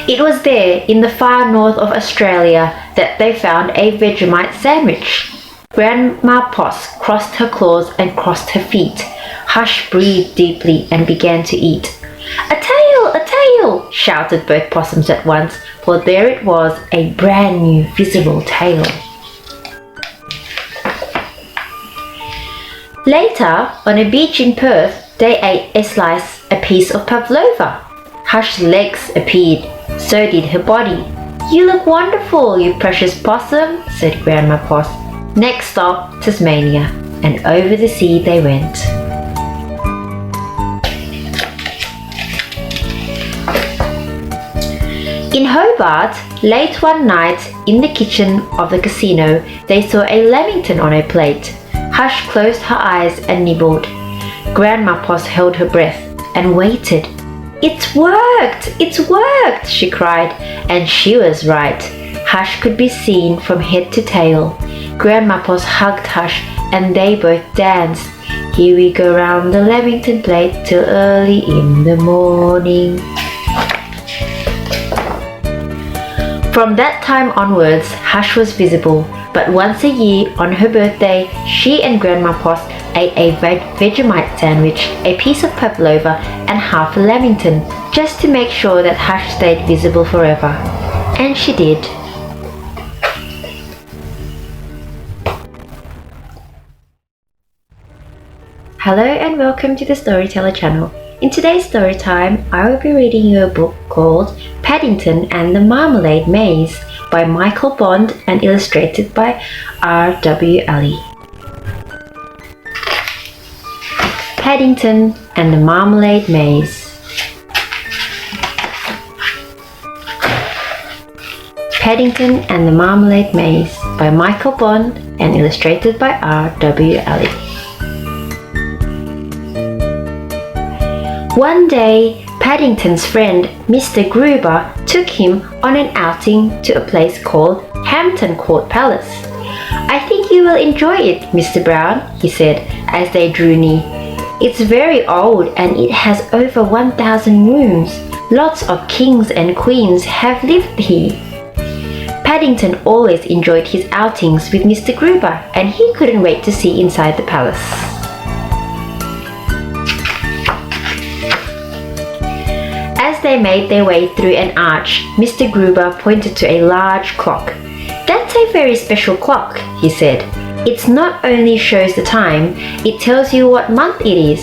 It was there, in the far north of Australia, that they found a Vegemite sandwich. Grandma Poss crossed her claws and crossed her feet. Hush breathed deeply and began to eat. "A tail! A tail!" shouted both possums at once, for there it was, a brand new visible tail. Later, on a beach in Perth, they ate a piece of pavlova. Hush's legs appeared. So did her body. "You look wonderful, you precious possum," said Grandma Poss. Next stop, Tasmania, and over the sea they went. In Hobart, late one night, in the kitchen of the casino, they saw a lamington on a plate. Hush closed her eyes and nibbled. Grandma Poss held her breath and waited. "It's worked! It's worked!" she cried, and she was right. Hush could be seen from head to tail. Grandma Poss hugged Hush, and they both danced. "Here we go round the lamington plate till early in the morning." From that time onwards, Hush was visible, but once a year, on her birthday, she and Grandma Poss ate a Vegemite sandwich, a piece of pavlova, and half a lamington, just to make sure that Hush stayed visible forever. And she did. Hello and welcome to the Storyteller channel. In today's story time, I will be reading you a book called Paddington and the Marmalade Maze by Michael Bond and illustrated by R.W. Alley. Paddington and the Marmalade Maze. Paddington and the Marmalade Maze by Michael Bond and illustrated by R.W. Alley. One day, Paddington's friend, Mr. Gruber, took him on an outing to a place called Hampton Court Palace. "I think you will enjoy it, Mr. Brown," he said as they drew near. "It's very old and it has over 1,000 rooms. Lots of kings and queens have lived here." Paddington always enjoyed his outings with Mr. Gruber, and he couldn't wait to see inside the palace. As they made their way through an arch, Mr. Gruber pointed to a large clock. "That's a very special clock," he said. "It not only shows the time, it tells you what month it is.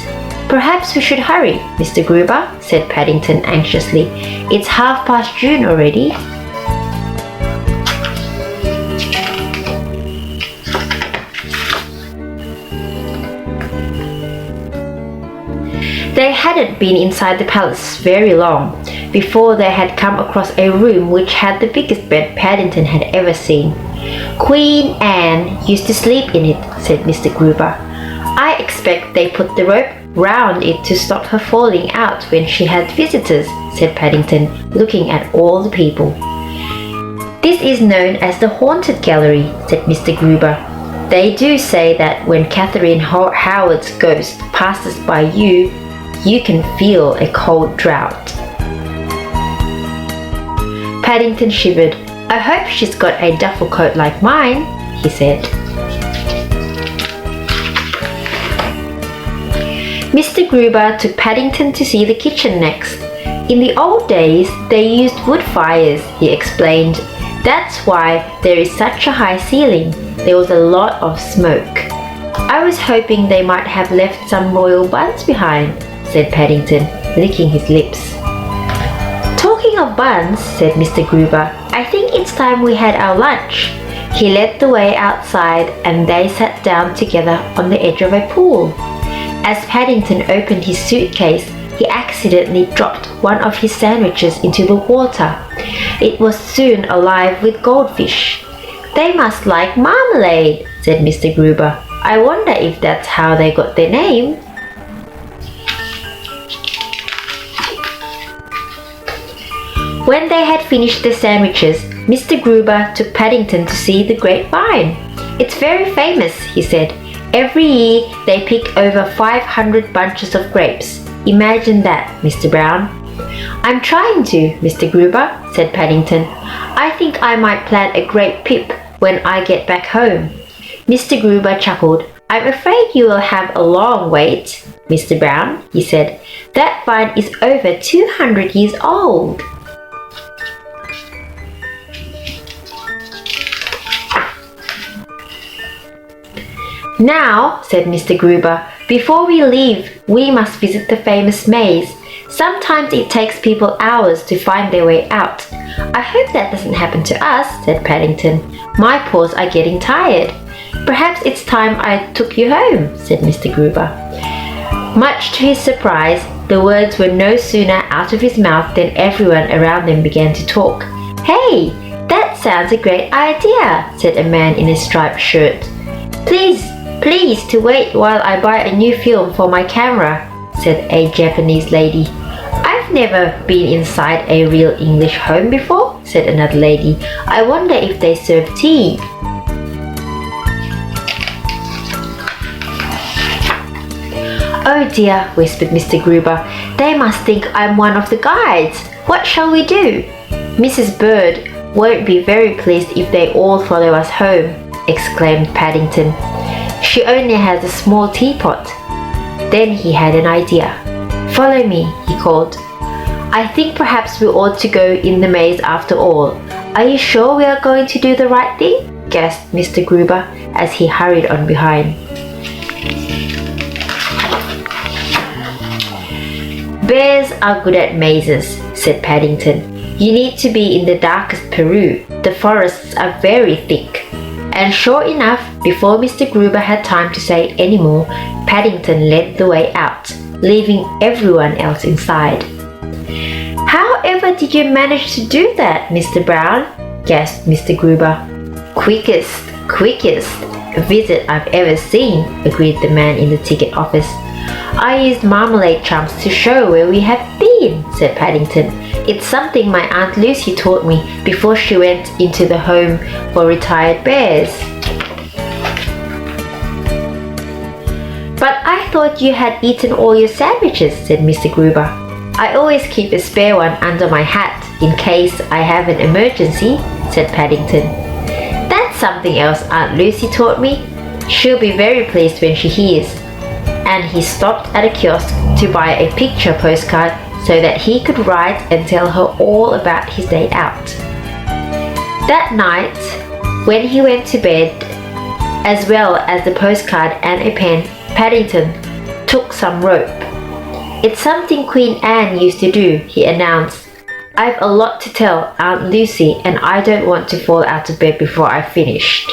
Perhaps we should hurry, Mr. Gruber," said Paddington anxiously. "It's 1/2 June already." hadn't been inside the palace very long before they had come across a room which had the biggest bed Paddington had ever seen. "Queen Anne used to sleep in it," said Mr. Gruber. "I expect they put the rope round it to stop her falling out when she had visitors," said Paddington, looking at all the people. "This is known as the Haunted Gallery," said Mr. Gruber. "They do say that when Catherine Howard's ghost passes by you, you can feel a cold draught." Paddington shivered. "I hope she's got a duffel coat like mine," he said. Mr. Gruber took Paddington to see the kitchen next. "In the old days, they used wood fires," he explained. "That's why there is such a high ceiling. There was a lot of smoke." "I was hoping they might have left some royal buns behind," said Paddington, licking his lips. "Talking of buns," said Mr. Gruber, "I think it's time we had our lunch." He led the way outside and they sat down together on the edge of a pool. As Paddington opened his suitcase, he accidentally dropped one of his sandwiches into the water. It was soon alive with goldfish. "They must like marmalade," said Mr. Gruber. "I wonder if that's how they got their name." When they had finished the sandwiches, Mr. Gruber took Paddington to see the grapevine. "It's very famous," he said. "Every year they pick over 500 bunches of grapes. Imagine that, Mr. Brown." "I'm trying to, Mr. Gruber," said Paddington. "I think I might plant a grape pip when I get back home." Mr. Gruber chuckled. "I'm afraid you will have a long wait, Mr. Brown," he said. "That vine is over 200 years old." "Now," said Mr. Gruber, "before we leave, we must visit the famous maze. Sometimes it takes people hours to find their way out." "I hope that doesn't happen to us," said Paddington. "My paws are getting tired." "Perhaps it's time I took you home," said Mr. Gruber. Much to his surprise, the words were no sooner out of his mouth than everyone around them began to talk. "Hey, that sounds a great idea," said a man in a striped shirt. Please to wait while I buy a new film for my camera," said a Japanese lady. "I've never been inside a real English home before," said another lady. "I wonder if they serve tea." "Oh dear," whispered Mr. Gruber. "They must think I'm one of the guides. What shall we do?" "Mrs. Bird won't be very pleased if they all follow us home," exclaimed Paddington. "She only has a small teapot." Then he had an idea. "Follow me," he called. "I think perhaps we ought to go in the maze after all. Are you sure we are going to do the right thing?" gasped Mr. Gruber as he hurried on behind. "Bears are good at mazes," said Paddington. "You need to be in the darkest Peru. The forests are very thick." And sure enough, before Mr. Gruber had time to say any more, Paddington led the way out, leaving everyone else inside. "However did you manage to do that, Mr. Brown?" gasped Mr. Gruber. Quickest visit I've ever seen," agreed the man in the ticket office. "I used marmalade chunks to show where we had been," said Paddington. "It's something my Aunt Lucy taught me before she went into the home for retired bears." "But I thought you had eaten all your sandwiches," said Mr. Gruber. "I always keep a spare one under my hat in case I have an emergency," said Paddington. "That's something else Aunt Lucy taught me. She'll be very pleased when she hears." And he stopped at a kiosk to buy a picture postcard so that he could write and tell her all about his day out. That night, when he went to bed, as well as the postcard and a pen, Paddington took some rope. "It's something Queen Anne used to do," he announced. "I've a lot to tell Aunt Lucy and I don't want to fall out of bed before I've finished."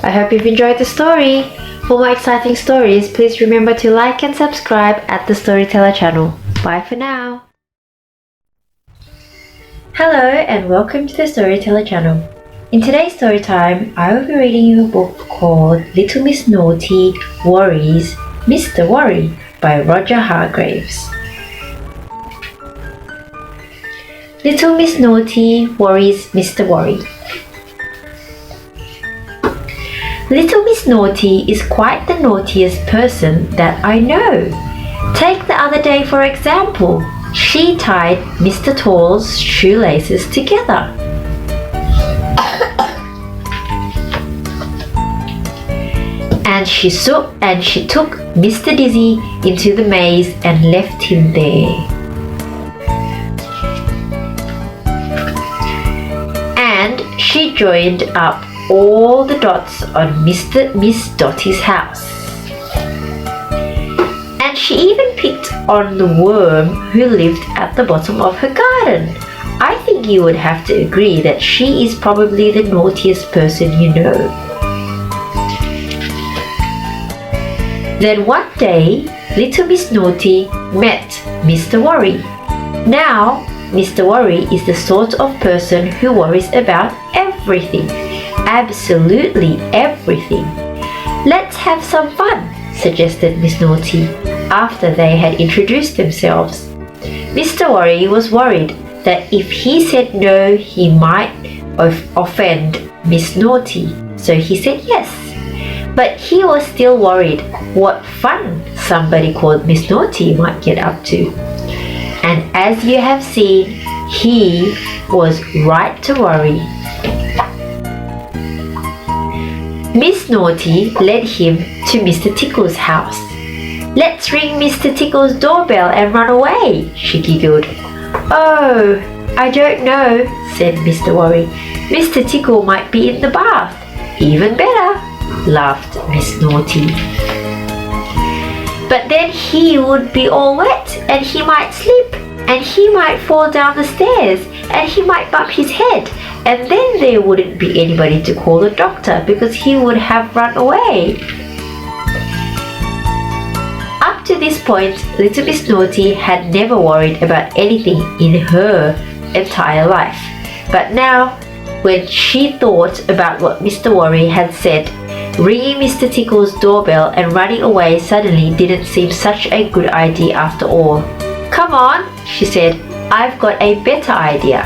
I hope you've enjoyed the story. For more exciting stories, please remember to like and subscribe at the Storyteller channel. Bye for now. Hello and welcome to the Storyteller channel. In today's story time, I will be reading you a book called Little Miss Naughty Worries Mr. Worry by Roger Hargreaves. Little Miss Naughty Worries Mr. Worry. Little Miss Naughty is quite the naughtiest person that I know. Take the other day for example. She tied Mr. Tall's shoelaces together. And she took Mr. Dizzy into the maze and left him there. And she joined up all the dots on Miss Dotty's house. And she even picked on the worm who lived at the bottom of her garden. I think you would have to agree that she is probably the naughtiest person you know. Then one day, Little Miss Naughty met Mr. Worry. Now, Mr. Worry is the sort of person who worries about everything. Absolutely everything. Let's have some fun, suggested Miss Naughty, after they had introduced themselves. Mr. Worry was worried that if he said no, he might offend Miss Naughty, so he said yes. But he was still worried what fun somebody called Miss Naughty might get up to. And as you have seen, he was right to worry. Miss Naughty led him to Mr. Tickle's house. Let's ring Mr. Tickle's doorbell and run away, she giggled. Oh, I don't know, said Mr. Worry. Mr. Tickle might be in the bath. Even better, laughed Miss Naughty. But then he would be all wet and he might slip and he might fall down the stairs and he might bump his head, and then there wouldn't be anybody to call the doctor because he would have run away. Up to this point, Little Miss Naughty had never worried about anything in her entire life. But now, when she thought about what Mr. Worry had said, ringing Mr. Tickle's doorbell and running away suddenly didn't seem such a good idea after all. Come on, she said, I've got a better idea.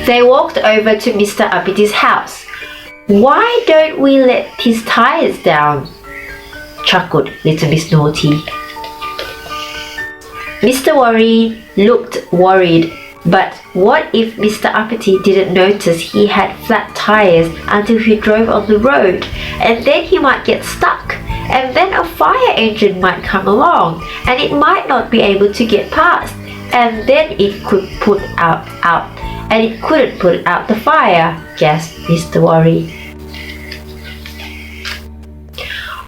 They walked over to Mr. Uppity's house. Why don't we let his tires down? Chuckled Little Miss Naughty. Mr. Worry looked worried, but what if Mr. Uppity didn't notice he had flat tires until he drove on the road, and then he might get stuck, and then a fire engine might come along, and it might not be able to get past, and then it couldn't put out the fire, gasped Mr. Worry.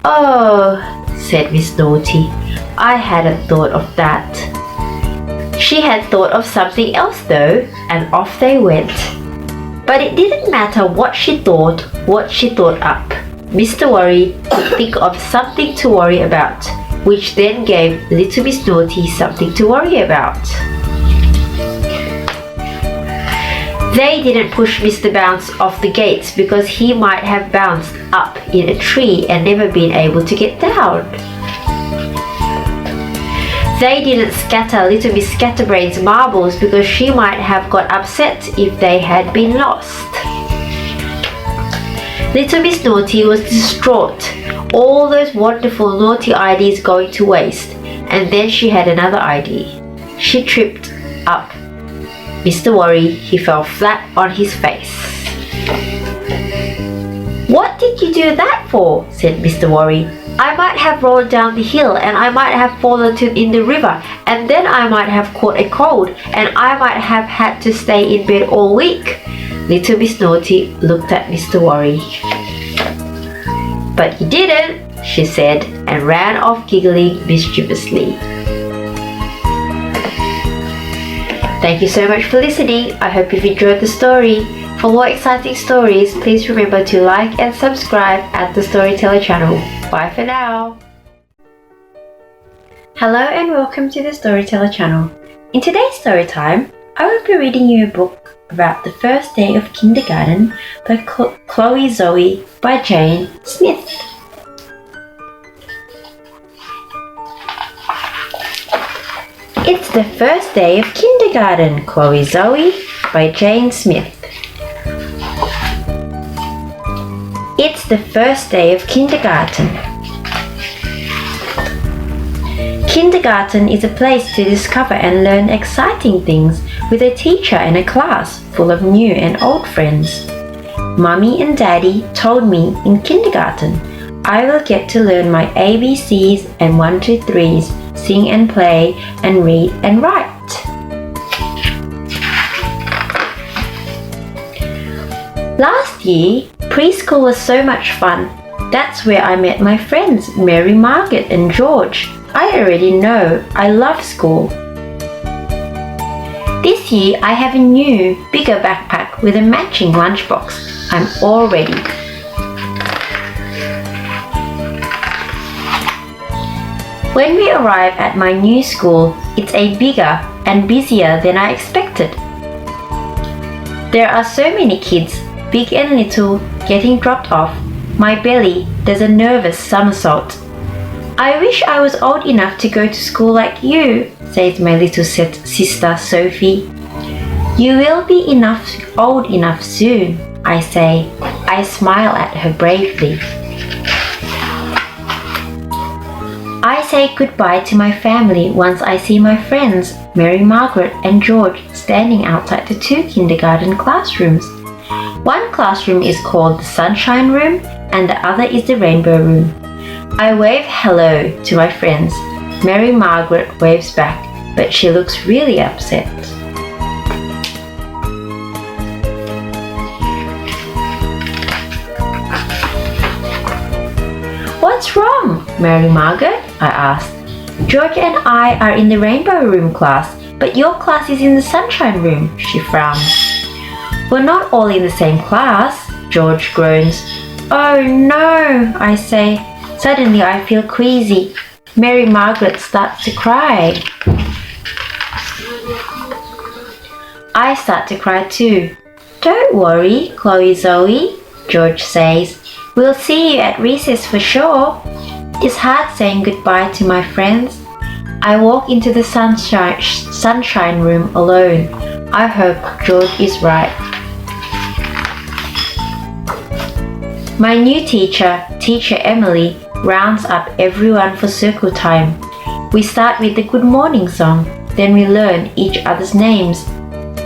Oh, said Miss Naughty, I hadn't thought of that. She had thought of something else though, and off they went. But it didn't matter what she thought up. Mr. Worry could think of something to worry about, which then gave Little Miss Naughty something to worry about. They didn't push Mr. Bounce off the gates because he might have bounced up in a tree and never been able to get down. They didn't scatter Little Miss Scatterbrain's marbles because she might have got upset if they had been lost. Little Miss Naughty was distraught, all those wonderful naughty ideas going to waste, and then she had another idea. She tripped up Mr. Worry. He fell flat on his face. What did you do that for? Said Mr. Worry. I might have rolled down the hill and I might have fallen in the river, and then I might have caught a cold and I might have had to stay in bed all week. Little Miss Naughty looked at Mr. Worry. But you didn't, she said, and ran off giggling mischievously. Thank you so much for listening. I hope you've enjoyed the story. For more exciting stories, please remember to like and subscribe at the Storyteller channel. Bye for now! Hello and welcome to the Storyteller channel. In today's story time, I will be reading you a book about the first day of kindergarten by Chloe Zoe by Jane Smith. It's the first day of kindergarten, Chloe Zoe by Jane Smith. It's the first day of kindergarten. Kindergarten is a place to discover and learn exciting things with a teacher and a class full of new and old friends. Mummy and Daddy told me in kindergarten I will get to learn my ABCs and 1, 2, 3s, sing and play, and read and write. Last year, preschool was so much fun. That's where I met my friends Mary, Margaret and George. I already know I love school. This year I have a new, bigger backpack with a matching lunchbox. I'm all ready. When we arrive at my new school, it's a bigger and busier than I expected. There are so many kids, big and little, getting dropped off. My belly does a nervous somersault. I wish I was old enough to go to school like you, says my little sister Sophie. You will be old enough soon, I say. I smile at her bravely. I say goodbye to my family once I see my friends, Mary, Margaret and George, standing outside the 2 kindergarten classrooms. One classroom is called the Sunshine Room and the other is the Rainbow Room. I wave hello to my friends. Mary Margaret waves back, but she looks really upset. What's wrong, Mary Margaret? I asked. George and I are in the Rainbow Room class, but your class is in the Sunshine Room, she frowns. We're not all in the same class, George groans. Oh no, I say. Suddenly I feel queasy. Mary Margaret starts to cry. I start to cry too. Don't worry, Chloe Zoe, George says. We'll see you at recess for sure. It's hard saying goodbye to my friends. I walk into the sunshine room alone. I hope George is right. My new teacher, Teacher Emily, rounds up everyone for circle time. We start with the good morning song, then we learn each other's names.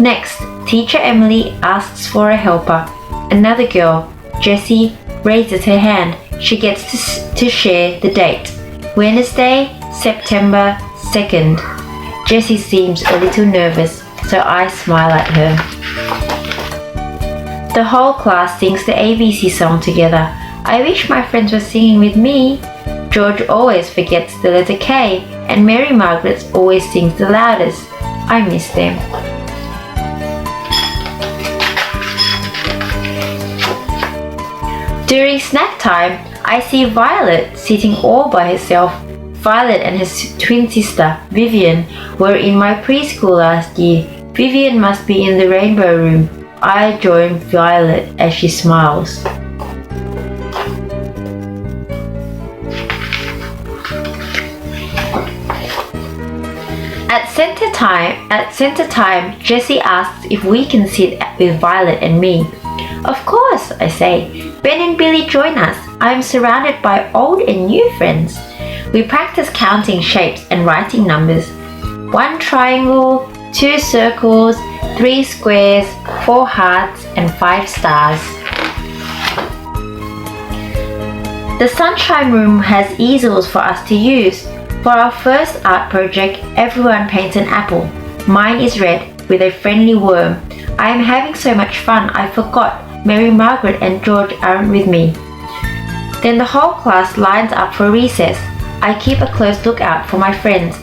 Next, Teacher Emily asks for a helper. Another girl, Jessie, raises her hand. She gets to share the date. Wednesday, September 2nd. Jessie seems a little nervous, so I smile at her. The whole class sings the ABC song together. I wish my friends were singing with me. George always forgets the letter K and Mary Margaret always sings the loudest. I miss them. During snack time, I see Violet sitting all by herself. Violet and her twin sister, Vivian, were in my preschool last year. Vivian must be in the Rainbow Room. I join Violet as she smiles. At center time, Jessie asks if we can sit with Violet and me. Of course, I say. Ben and Billy join us. I am surrounded by old and new friends. We practice counting shapes and writing numbers. 1 triangle, 2 circles, 3 squares, 4 hearts, and 5 stars. The Sunshine Room has easels for us to use. For our first art project, everyone paints an apple. Mine is red with a friendly worm. I am having so much fun I forgot Mary Margaret and George aren't with me. Then the whole class lines up for recess. I keep a close lookout for my friends.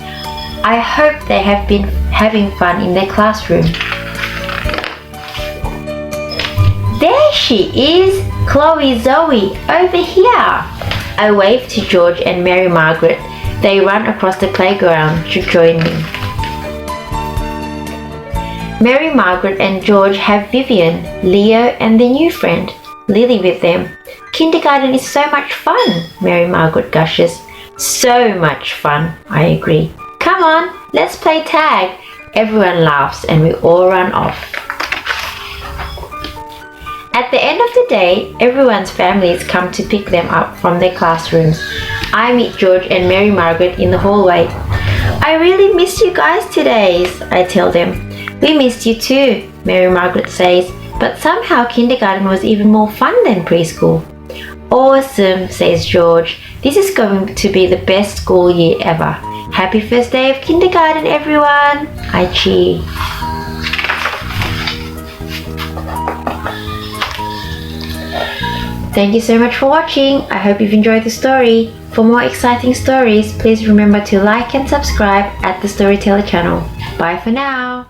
I hope they have been having fun in their classroom. There she is! Chloe Zoe, over here! I wave to George and Mary Margaret. They run across the playground to join me. Mary Margaret and George have Vivian, Leo and their new friend, Lily with them. Kindergarten is so much fun, Mary Margaret gushes. So much fun, I agree. Come on, let's play tag. Everyone laughs and we all run off. At the end of the day, everyone's families come to pick them up from their classrooms. I meet George and Mary Margaret in the hallway. I really missed you guys today, I tell them. We missed you too, Mary Margaret says, but somehow kindergarten was even more fun than preschool. Awesome, says George. This is going to be the best school year ever. Happy first day of kindergarten, everyone! I cheer. Thank you so much for watching. I hope you've enjoyed the story. For more exciting stories, please remember to like and subscribe at the Storyteller channel. Bye for now.